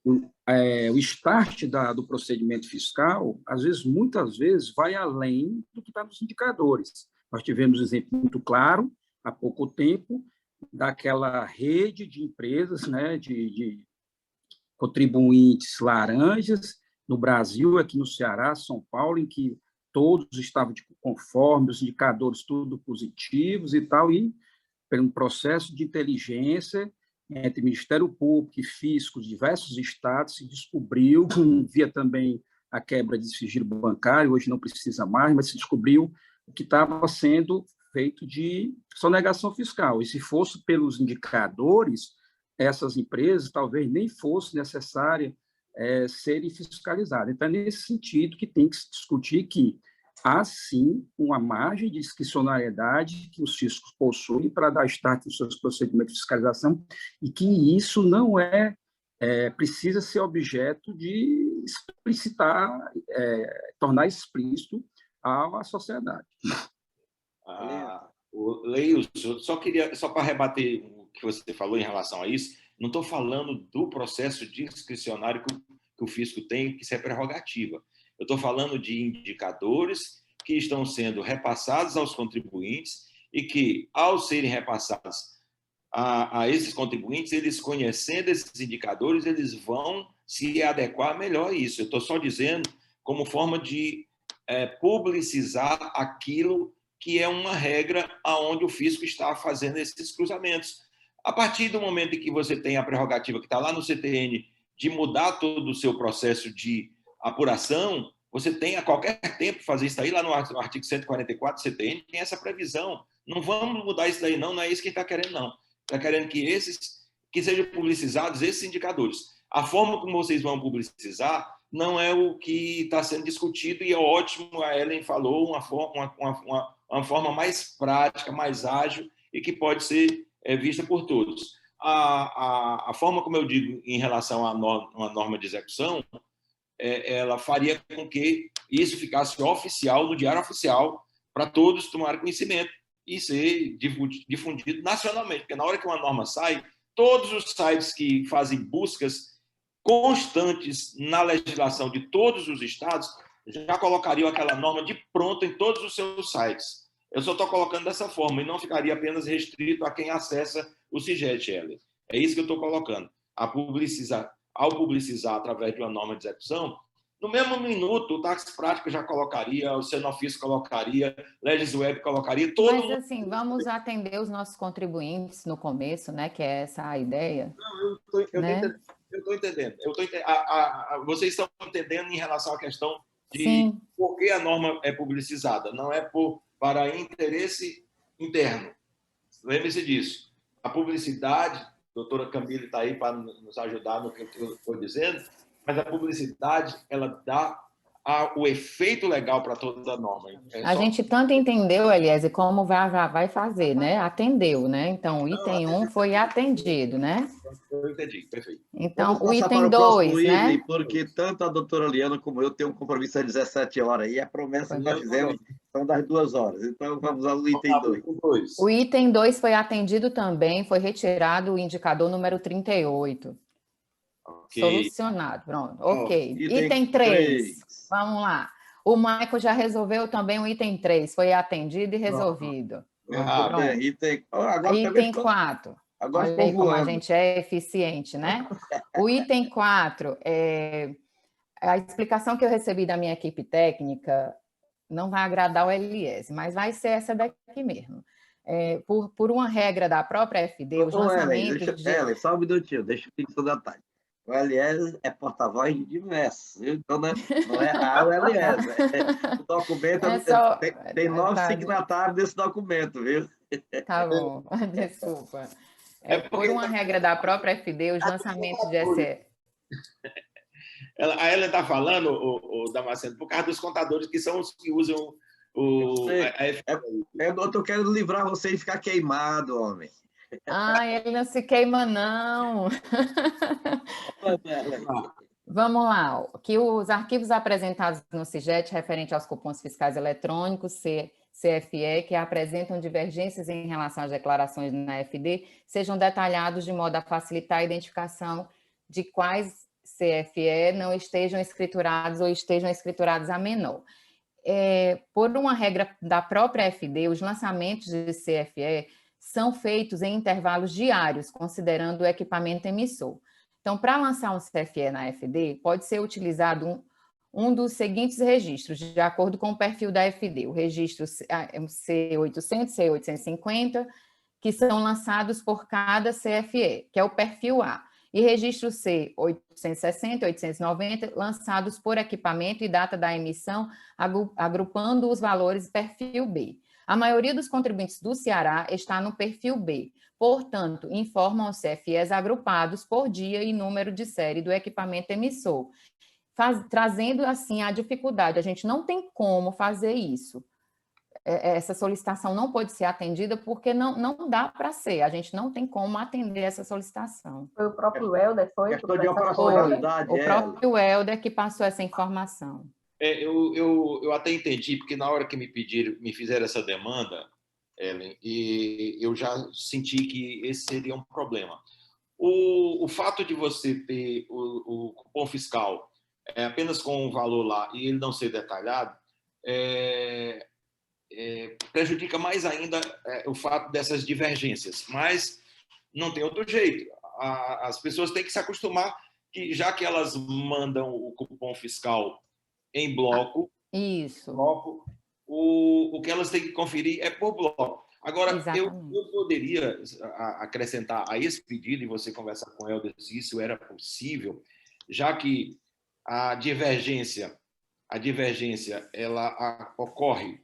o start do procedimento fiscal, muitas vezes, vai além do que está nos indicadores. Nós tivemos um exemplo muito claro, há pouco tempo, daquela rede de empresas, né, de contribuintes laranjas no Brasil, aqui no Ceará, São Paulo, em que todos estavam conforme, os indicadores tudo positivos e tal, e pelo um processo de inteligência entre Ministério Público e fiscos de diversos estados, se descobriu, via também a quebra de sigilo bancário, hoje não precisa mais, mas se descobriu o que estava sendo feito de sonegação fiscal. E se fosse pelos indicadores, essas empresas talvez nem fosse necessária serem fiscalizadas. Então, é nesse sentido que tem que se discutir que há, sim, uma margem de discricionariedade que os fiscos possuem para dar start nos seus procedimentos de fiscalização e que isso não precisa ser objeto de explicitar, tornar explícito à sociedade. Leils, eu só para rebater o que você falou em relação a isso, não estou falando do processo discricionário que o fisco tem, que isso é prerrogativa. Eu estou falando de indicadores que estão sendo repassados aos contribuintes e que, ao serem repassados a esses contribuintes, eles conhecendo esses indicadores, eles vão se adequar melhor a isso. Eu estou só dizendo como forma de publicizar aquilo que é uma regra aonde o fisco está fazendo esses cruzamentos. A partir do momento em que você tem a prerrogativa que está lá no CTN de mudar todo o seu processo de apuração, você tem a qualquer tempo fazer isso aí, lá no artigo 144 do CTN, tem essa previsão. Não vamos mudar isso daí, não é isso que está querendo, não. Está querendo que sejam publicizados esses indicadores. A forma como vocês vão publicizar não é o que está sendo discutido, e é ótimo, a Ellen falou, uma forma mais prática, mais ágil, e que pode ser vista por todos. A forma como eu digo em relação a uma norma de execução, ela faria com que isso ficasse oficial, no Diário Oficial, para todos tomarem conhecimento e ser difundido nacionalmente, porque na hora que uma norma sai, todos os sites que fazem buscas constantes na legislação de todos os estados já colocariam aquela norma de pronto em todos os seus sites. Eu só estou colocando dessa forma e não ficaria apenas restrito a quem acessa o CIGET, Heller. É isso que eu estou colocando. Ao publicizar através de uma norma de execução, no mesmo minuto, o Táxi Prático já colocaria, o Senofis colocaria, Legisweb colocaria, Mas, assim, vamos atender os nossos contribuintes no começo, né, que é essa a ideia. Não, eu estou entendendo. Vocês estão entendendo em relação à questão de Sim. por que a norma é publicizada. Não é para interesse interno. Lembre-se disso. A publicidade, a doutora Camille está aí para nos ajudar no que eu estou dizendo, mas a publicidade ela dá o efeito legal para toda a norma. A gente tanto entendeu, Eliezer, como vai fazer, né? Atendeu, né? Então, o item 1 foi atendido, né? Eu entendi, perfeito. Então, Vamos o passar item para o próximo 2, né? item, porque tanto a doutora Liana como eu temos um compromisso às 17 horas, e a promessa que nós fizemos são das 2 horas. Então, vamos ao item 2. O item 2 foi atendido também, foi retirado o indicador número 38. Okay. Solucionado, pronto. Ok. Item 3. Vamos lá. O Michael já resolveu também o item 3, foi atendido e resolvido. Item 4. Agora olha aí como a gente é eficiente, né? O item 4, a explicação que eu recebi da minha equipe técnica não vai agradar o LS, mas vai ser essa daqui mesmo. Por uma regra da própria FD, os lançamentos... Ellen, só um minutinho, deixa eu fixar o detalhe. O LS é porta-voz de diversos, então não é o LS. O documento tem 9 signatários desse documento, viu? Tá bom, desculpa. Por uma regra da própria FD, os lançamentos de SE... A Ellen está falando, o Damasceno, por causa dos contadores que são os que usam eu estou querendo livrar você de ficar queimado, homem. Ele não se queima, não. Vamos lá. Que os arquivos apresentados no CIGET referente aos cupons fiscais eletrônicos, CFE, que apresentam divergências em relação às declarações na FD, sejam detalhados de modo a facilitar a identificação de quais CFE não estejam escriturados ou estejam escriturados a menor. Por uma regra da própria FD, os lançamentos de CFE são feitos em intervalos diários, considerando o equipamento emissor. Então, para lançar um CFE na FD, pode ser utilizado um dos seguintes registros, de acordo com o perfil da FD, o registro C800, C850, que são lançados por cada CFE, que é o perfil A, e registro C860, 890, lançados por equipamento e data da emissão, agrupando os valores perfil B. A maioria dos contribuintes do Ceará está no perfil B, portanto, informam os CFEs agrupados por dia e número de série do equipamento emissor, trazendo assim a dificuldade. A gente não tem como fazer isso. Essa solicitação não pode ser atendida porque não dá para ser. A gente não tem como atender essa solicitação. Foi o próprio Helder, foi? Questão de operacionalidade. O próprio Helder que passou essa informação. Eu até entendi, porque na hora que me fizeram essa demanda, Ellen, e eu já senti que esse seria um problema. O fato de você ter o cupom fiscal apenas com um valor lá e ele não ser detalhado, prejudica mais ainda o fato dessas divergências, mas não tem outro jeito. As pessoas têm que se acostumar que, já que elas mandam o cupom fiscal em bloco, o que elas têm que conferir é por bloco. Agora, eu poderia acrescentar a esse pedido, e você conversar com o Helder se isso era possível, já que a divergência ela ocorre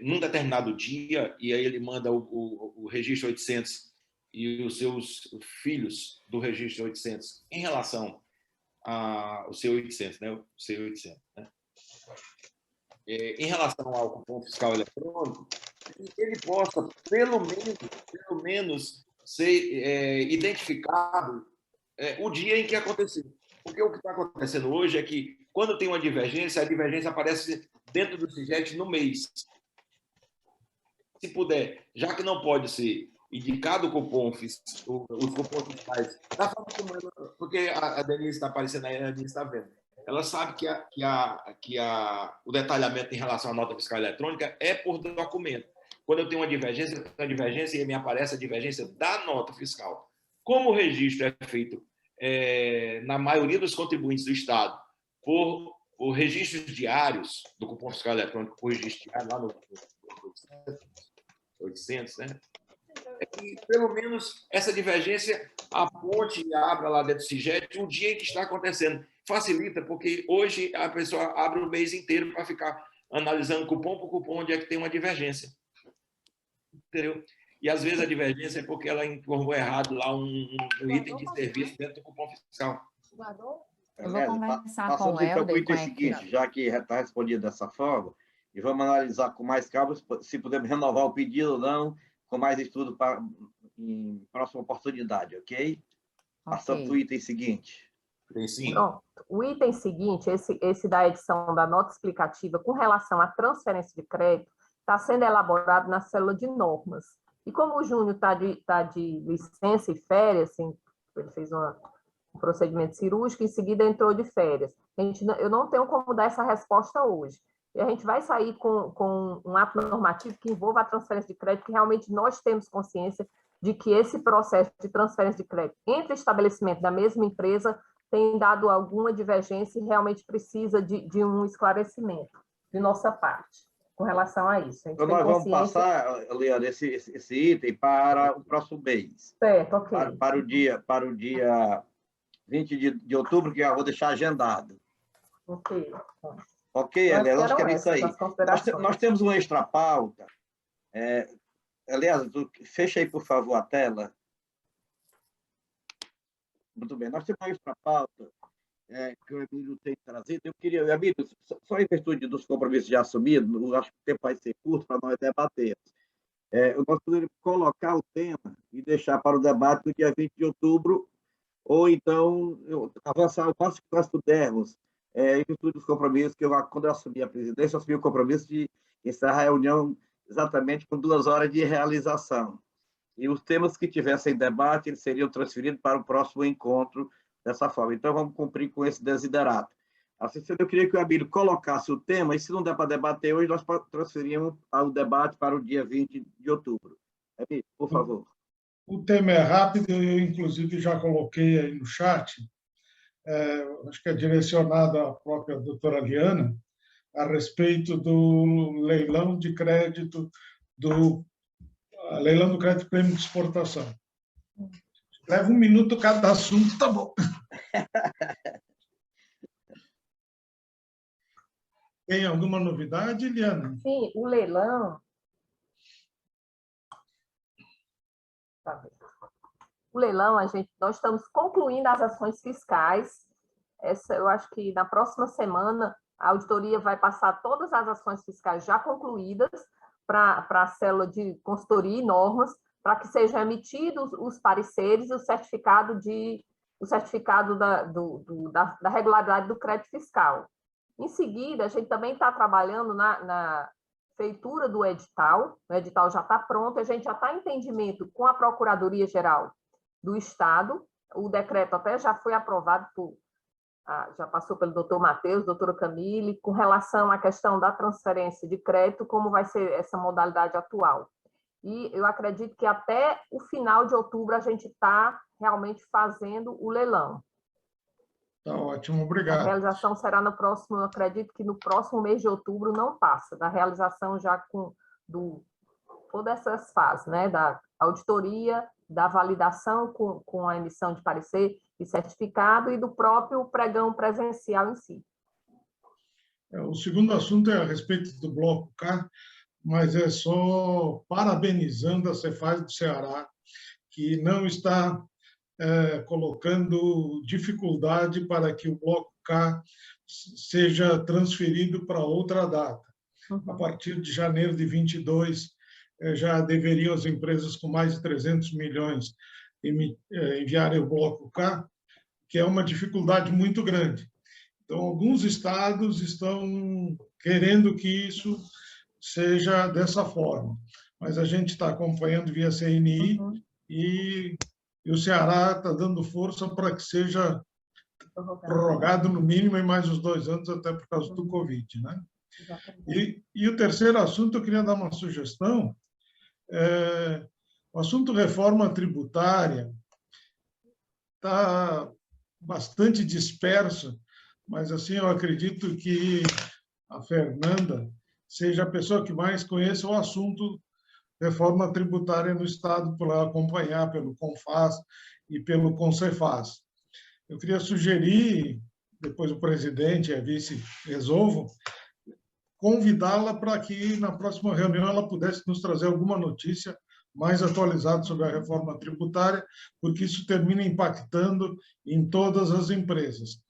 num determinado dia, e aí ele manda o registro 800 e os seus filhos do registro 800 em relação ao C800, né? O C800, né? Em relação ao cupom fiscal eletrônico, ele possa, pelo menos ser identificado o dia em que aconteceu. Porque o que está acontecendo hoje é que, quando tem uma divergência, a divergência aparece dentro do CIGET no mês. Se puder, já que não pode ser indicado os cupons fiscais, porque a Denise está aparecendo aí, a Denise está vendo. Ela sabe que o detalhamento em relação à nota fiscal eletrônica é por documento. Quando eu tenho uma divergência e me aparece a divergência da nota fiscal. Como o registro é feito na maioria dos contribuintes do Estado por registros diários do cupom fiscal eletrônico, por registro diário lá no 800, né? Que, pelo menos, essa divergência aponte e abra lá dentro do CIGET o dia em que está acontecendo. Facilita, porque hoje a pessoa abre o mês inteiro para ficar analisando cupom por cupom onde é que tem uma divergência. Entendeu? E, às vezes, a divergência é porque ela informou errado lá um item de serviço dentro do cupom fiscal. Eu vou conversar com o passamos então Helder para o e com item a seguinte, já que está respondido dessa forma, e vamos analisar com mais calma se podemos renovar o pedido ou não, com mais estudo em próxima oportunidade, ok? Passamos para o item seguinte. Pronto. O item seguinte, esse da edição da nota explicativa com relação à transferência de crédito, está sendo elaborado na célula de normas. E como o Júnior está de licença e férias, assim, ele fez um procedimento cirúrgico, em seguida entrou de férias. Eu não tenho como dar essa resposta hoje. E a gente vai sair com um ato normativo que envolva a transferência de crédito, que realmente nós temos consciência de que esse processo de transferência de crédito entre estabelecimentos da mesma empresa tem dado alguma divergência e realmente precisa de um esclarecimento de nossa parte com relação a isso. Então, nós vamos passar, Leandro, esse item para o próximo mês. Certo, ok. Para o dia 20 de outubro, que eu vou deixar agendado. Ok. Ok, Elias, acho que é isso aí. Nós temos uma extra pauta. Elias, fecha aí, por favor, a tela. Muito bem, nós temos uma extra pauta que o Emílio tem trazido. Eu queria, Emílio, só em virtude dos compromissos já assumidos, acho que o tempo vai ser curto para nós debatermos. Nós poderíamos colocar o tema e deixar para o debate no dia 20 de outubro, ou então avançar o máximo que nós pudermos, em virtude dos compromissos, que quando eu assumi a presidência, eu assumi o compromisso de encerrar a reunião exatamente com 2 horas de realização. E os temas que tivessem debate, eles seriam transferidos para o próximo encontro dessa forma. Então, vamos cumprir com esse desiderato. Assim, eu queria que o Emílio colocasse o tema, e se não der para debater hoje, nós transferimos o debate para o dia 20 de outubro. Emílio, por favor. O tema é rápido, eu, inclusive, já coloquei aí no chat, acho que é direcionado à própria doutora Liana, a respeito do leilão de crédito leilão do crédito prêmio de exportação. Leva 1 minuto cada assunto, tá bom. Tem alguma novidade, Liana? Sim, o leilão... O leilão, nós estamos concluindo as ações fiscais. Eu acho que na próxima semana a auditoria vai passar todas as ações fiscais já concluídas para a célula de consultoria e normas, para que sejam emitidos os pareceres e o certificado da regularidade do crédito fiscal. Em seguida, a gente também está trabalhando na feitura do edital, o edital já está pronto, a gente já está em entendimento com a Procuradoria-Geral do Estado, o decreto até já foi aprovado já passou pelo doutor Matheus, doutora Camille, com relação à questão da transferência de crédito, como vai ser essa modalidade atual. E eu acredito que até o final de outubro a gente está realmente fazendo o leilão. Tá ótimo, obrigado. A realização será no próximo, eu acredito que no próximo mês de outubro não passa, da realização já todas essas fases, né, da auditoria, da validação com a emissão de parecer e certificado e do próprio pregão presencial em si. O segundo assunto é a respeito do Bloco K, mas é só parabenizando a Cefaz do Ceará, que não está colocando dificuldade para que o Bloco K seja transferido para outra data. A partir de janeiro de 22, já deveriam as empresas com mais de 300 milhões enviarem o Bloco K, que é uma dificuldade muito grande. Então, alguns estados estão querendo que isso seja dessa forma, mas a gente está acompanhando via CNI e o Ceará está dando força para que seja prorrogado no mínimo em mais uns 2 anos, até por causa do Covid, né? E o terceiro assunto, eu queria dar uma sugestão. O assunto reforma tributária está bastante disperso, mas assim eu acredito que a Fernanda seja a pessoa que mais conheça o assunto reforma tributária no Estado, para acompanhar pelo CONFAS e pelo CONCEFAS. Eu queria sugerir, depois o presidente e a vice resolvam, convidá-la para que na próxima reunião ela pudesse nos trazer alguma notícia mais atualizada sobre a reforma tributária, porque isso termina impactando em todas as empresas.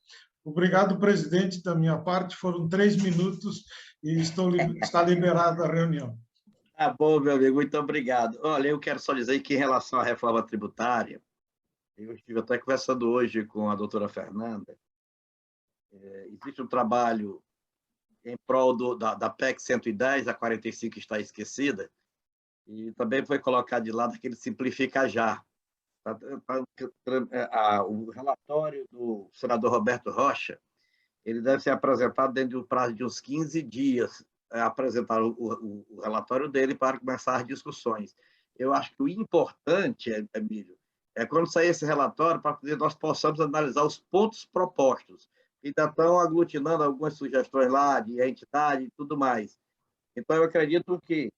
Obrigado, presidente, da minha parte. Foram 3 minutos e está liberada a reunião. Tá bom, meu amigo, muito obrigado. Olha, eu quero só dizer que, em relação à reforma tributária, eu estive até conversando hoje com a doutora Fernanda. Existe um trabalho em prol da PEC 110, a 45 está esquecida, e também foi colocado de lado aquele Simplifica Já. O relatório do senador Roberto Rocha, ele deve ser apresentado dentro do prazo de uns 15 dias, apresentar o relatório dele para começar as discussões. Eu acho que o importante, Emílio, é quando sair esse relatório, para que nós possamos analisar os pontos propostos. Ainda estão aglutinando algumas sugestões lá de entidade e tudo mais. Então, eu acredito que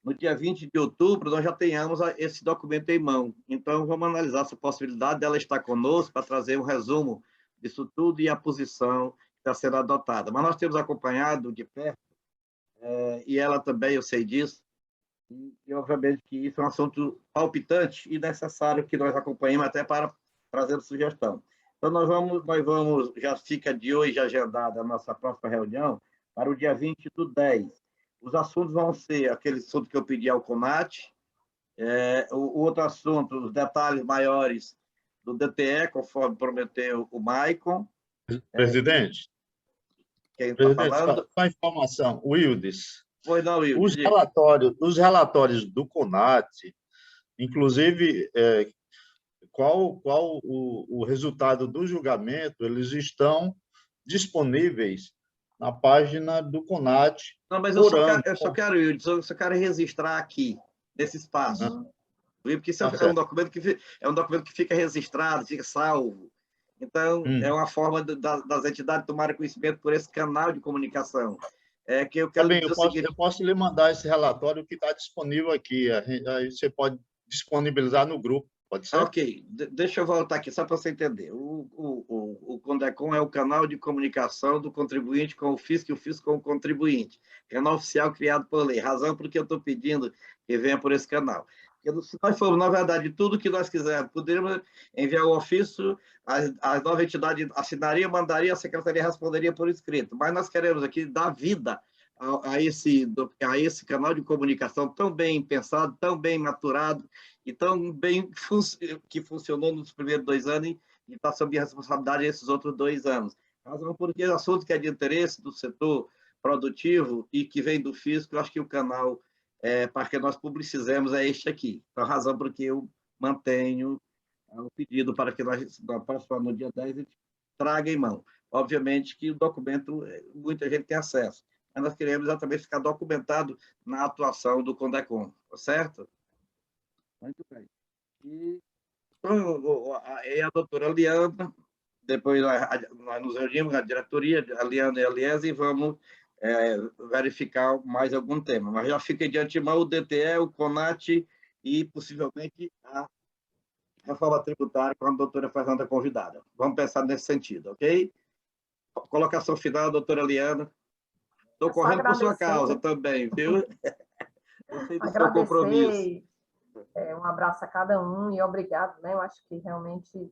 no dia 20 de outubro nós já tenhamos esse documento em mão. Então, vamos analisar essa possibilidade dela estar conosco para trazer um resumo disso tudo e a posição que está sendo adotada. Mas nós temos acompanhado de perto, e ela também, eu sei disso, e obviamente que isso é um assunto palpitante e necessário que nós acompanhemos até para trazer sugestão. Então, nós vamos, já fica de hoje agendada a nossa próxima reunião para o dia 20/10. Os assuntos vão ser aquele assunto que eu pedi ao CONAT, o outro assunto, os detalhes maiores do DTE, conforme prometeu o Maicon. Presidente, quem está falando? só informação, Wildes. Pois não, Wildes. Os relatórios do CONAT, inclusive, qual o resultado do julgamento, eles estão disponíveis na página do CONAT. Não, mas eu só quero registrar aqui, nesse espaço. Porque isso é um documento que fica registrado, fica salvo. Então, é uma forma das entidades tomarem conhecimento por esse canal de comunicação. Que eu quero eu posso lhe mandar esse relatório que está disponível aqui. Aí você pode disponibilizar no grupo. Pode ser? Ok, deixa eu voltar aqui, só para você entender. O CONDECOM é o canal de comunicação do contribuinte com o fisco e o fisco com o contribuinte. Canal oficial criado por lei. Razão por que eu estou pedindo que venha por esse canal. Porque se nós formos, na verdade, tudo que nós quisermos, poderíamos enviar o ofício, a nova entidade assinaria, mandaria, a secretaria responderia por escrito. Mas nós queremos aqui dar vida a esse canal de comunicação tão bem pensado, tão bem maturado e tão bem que funcionou nos primeiros 2 anos e está sob minha responsabilidade esses outros 2 anos. Razão porque o assunto que é de interesse do setor produtivo e que vem do fisco, eu acho que o canal para que nós publicizemos é este aqui. Então, a razão por que eu mantenho o pedido para que nós, no dia 10, a gente traga em mão. Obviamente que o documento, muita gente tem acesso, mas nós queremos exatamente ficar documentado na atuação do CONDECOM, certo? Muito bem. E a doutora Liana, depois nós nos reunimos, a diretoria, a Liana e a Liese, e vamos verificar mais algum tema. Mas já fica de antemão o DTE, o CONAT e, possivelmente, a reforma tributária com a doutora Fernanda convidada. Vamos pensar nesse sentido, ok? Colocação final, doutora Liana. Estou correndo por sua causa também, viu? Eu sei do seu compromisso. Um abraço a cada um e obrigado, né? Eu acho que realmente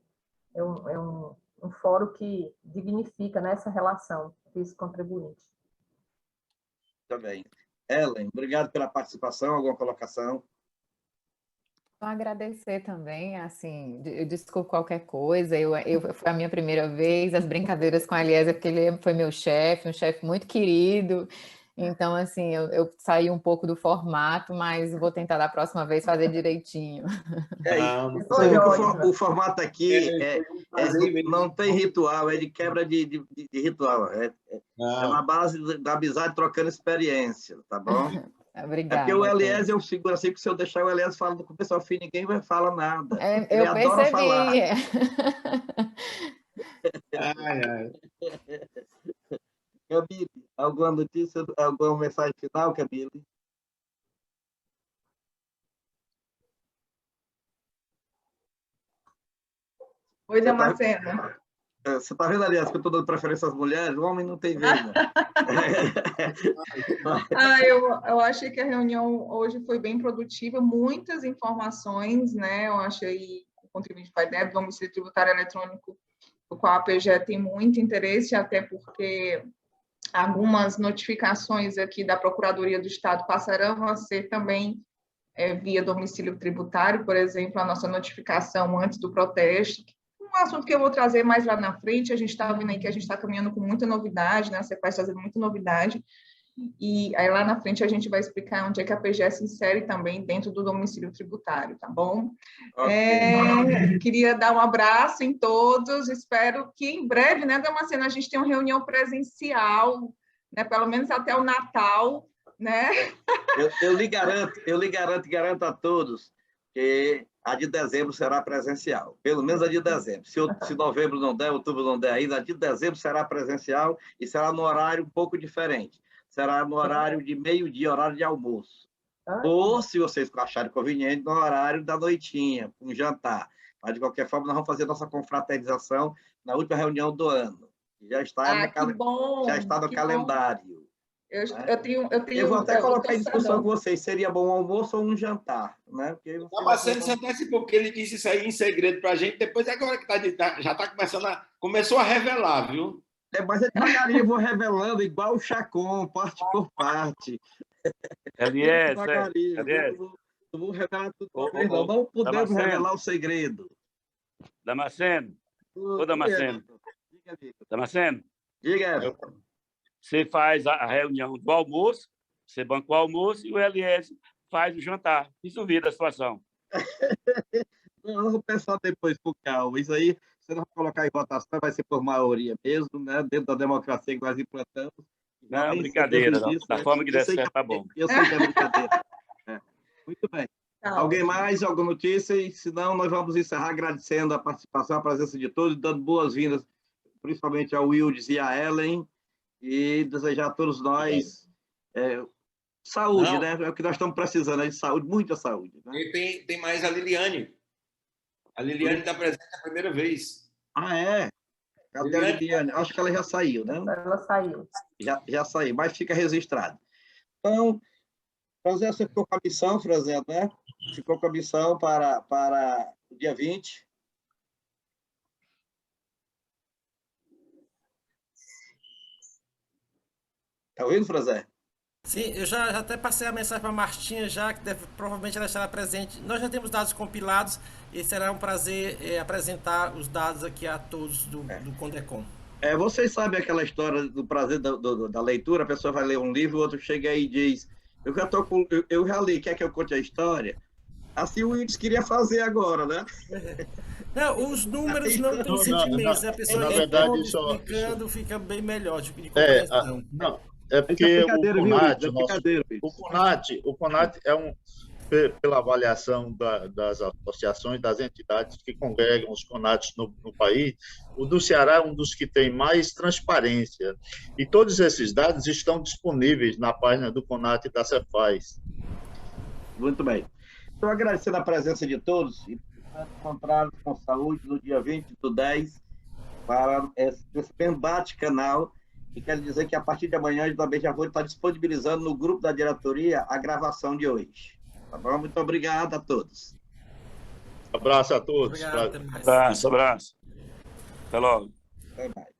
é um fórum que dignifica, né, essa relação fisco-contribuinte. Também. Ellen, obrigado pela participação. Alguma colocação? Vou agradecer também, assim, eu desculpo qualquer coisa, foi a minha primeira vez, as brincadeiras com a Eliezer, porque ele foi meu chefe, um chefe muito querido, então, assim, eu saí um pouco do formato, mas vou tentar da próxima vez fazer direitinho. O formato aqui não tem ritual, é de quebra de ritual, é uma base da amizade trocando experiência, tá bom? Obrigada. Porque o Eliezer é um figura assim, que se eu deixar o Eliezer falando com o pessoal fim, ninguém vai falar nada. Eu adora falar. Camille, alguma notícia, alguma mensagem final, Camille? Oi, Damasceno. Você está vendo, aliás, que eu estou dando preferência às mulheres? O homem não tem vez, né? Eu achei que a reunião hoje foi bem produtiva, muitas informações, né? Eu achei o contribuinte pai débito, o domicílio tributário eletrônico o qual a PGE tem muito interesse, até porque algumas notificações aqui da Procuradoria do Estado passarão a ser também via domicílio tributário, por exemplo, a nossa notificação antes do protesto, um assunto que eu vou trazer mais lá na frente. A gente está vendo aí que a gente está caminhando com muita novidade, né? A Cefaz trazendo muita novidade, e aí lá na frente a gente vai explicar onde é que a PGE se insere também dentro do domicílio tributário, tá bom? Okay. Queria dar um abraço em todos, espero que em breve, né, Damasceno, a gente tenha uma reunião presencial, né, pelo menos até o Natal, né? Eu lhe garanto a todos que a de dezembro será presencial, pelo menos a de dezembro. Se novembro não der, outubro não der ainda, a de dezembro será presencial e será no horário um pouco diferente. Será no horário de meio-dia, horário de almoço. Ou, se vocês acharem conveniente, no horário da noitinha, um jantar. Mas, de qualquer forma, nós vamos fazer nossa confraternização na última reunião do ano. Já está no calendário. Eu vou até colocar em discussão com vocês, seria bom um almoço ou um jantar, né? Damasceno, você antecipou, porque ele disse isso aí em segredo para a gente, depois agora que já está começou a revelar, viu? Mas devagarinho eu vou revelando, igual o Chacon, parte por parte. Eu vou revelar tudo. Não podemos revelar o segredo. Damasceno. Ô, Damasceno. Damasceno. Diga. Você faz a reunião do almoço, você banca o almoço e o LS faz o jantar. Resolvida a situação. Não, vou pensar depois por calma. Isso aí, se não colocar em votação, vai ser por maioria mesmo, né? Dentro da democracia que nós implantamos. Não, brincadeira. Da forma que der certo, tá bom. Eu sei que é brincadeira. Muito bem. Alguém mais? Alguma notícia? E, se não, nós vamos encerrar agradecendo a participação, a presença de todos, dando boas-vindas, principalmente ao Wildes e à Ellen, e desejar a todos nós saúde, né? É o que nós estamos precisando, de saúde, muita saúde. Né? E tem mais a Liliane. A Liliane está presente a primeira vez. Ah, é? Cadê a Liliane? Acho que ela já saiu, né? Ela saiu. Já saiu, mas fica registrado. Então, Franzé, você ficou com a missão, Franzé, né? Ficou com a missão para o dia 20. Está ouvindo, Franzé? Sim, eu já até passei a mensagem para a Martinha, já que provavelmente ela estará presente. Nós já temos dados compilados e será um prazer apresentar os dados aqui a todos do Condecom. Vocês sabem aquela história do prazer da leitura? A pessoa vai ler um livro, o outro chega aí e diz: eu já li, quer que eu conte a história? Assim o Wildes queria fazer agora, né? Não, os números não têm sentimentos, né? A pessoa explicando fica bem melhor de compreensão. É porque o CONAT é pela avaliação das associações, das entidades que congregam os CONATs no país, o do Ceará é um dos que tem mais transparência. E todos esses dados estão disponíveis na página do CONAT e da Cefaz. Muito bem. Estou agradecendo a presença de todos e encontrarmos com saúde no dia 20/10 para esse bate-canal. E quero dizer que a partir de amanhã eu também já vou estar disponibilizando no grupo da diretoria a gravação de hoje. Tá bom? Muito obrigado a todos. Abraço a todos. Obrigado, até mais. Abraço. Até logo. Até mais.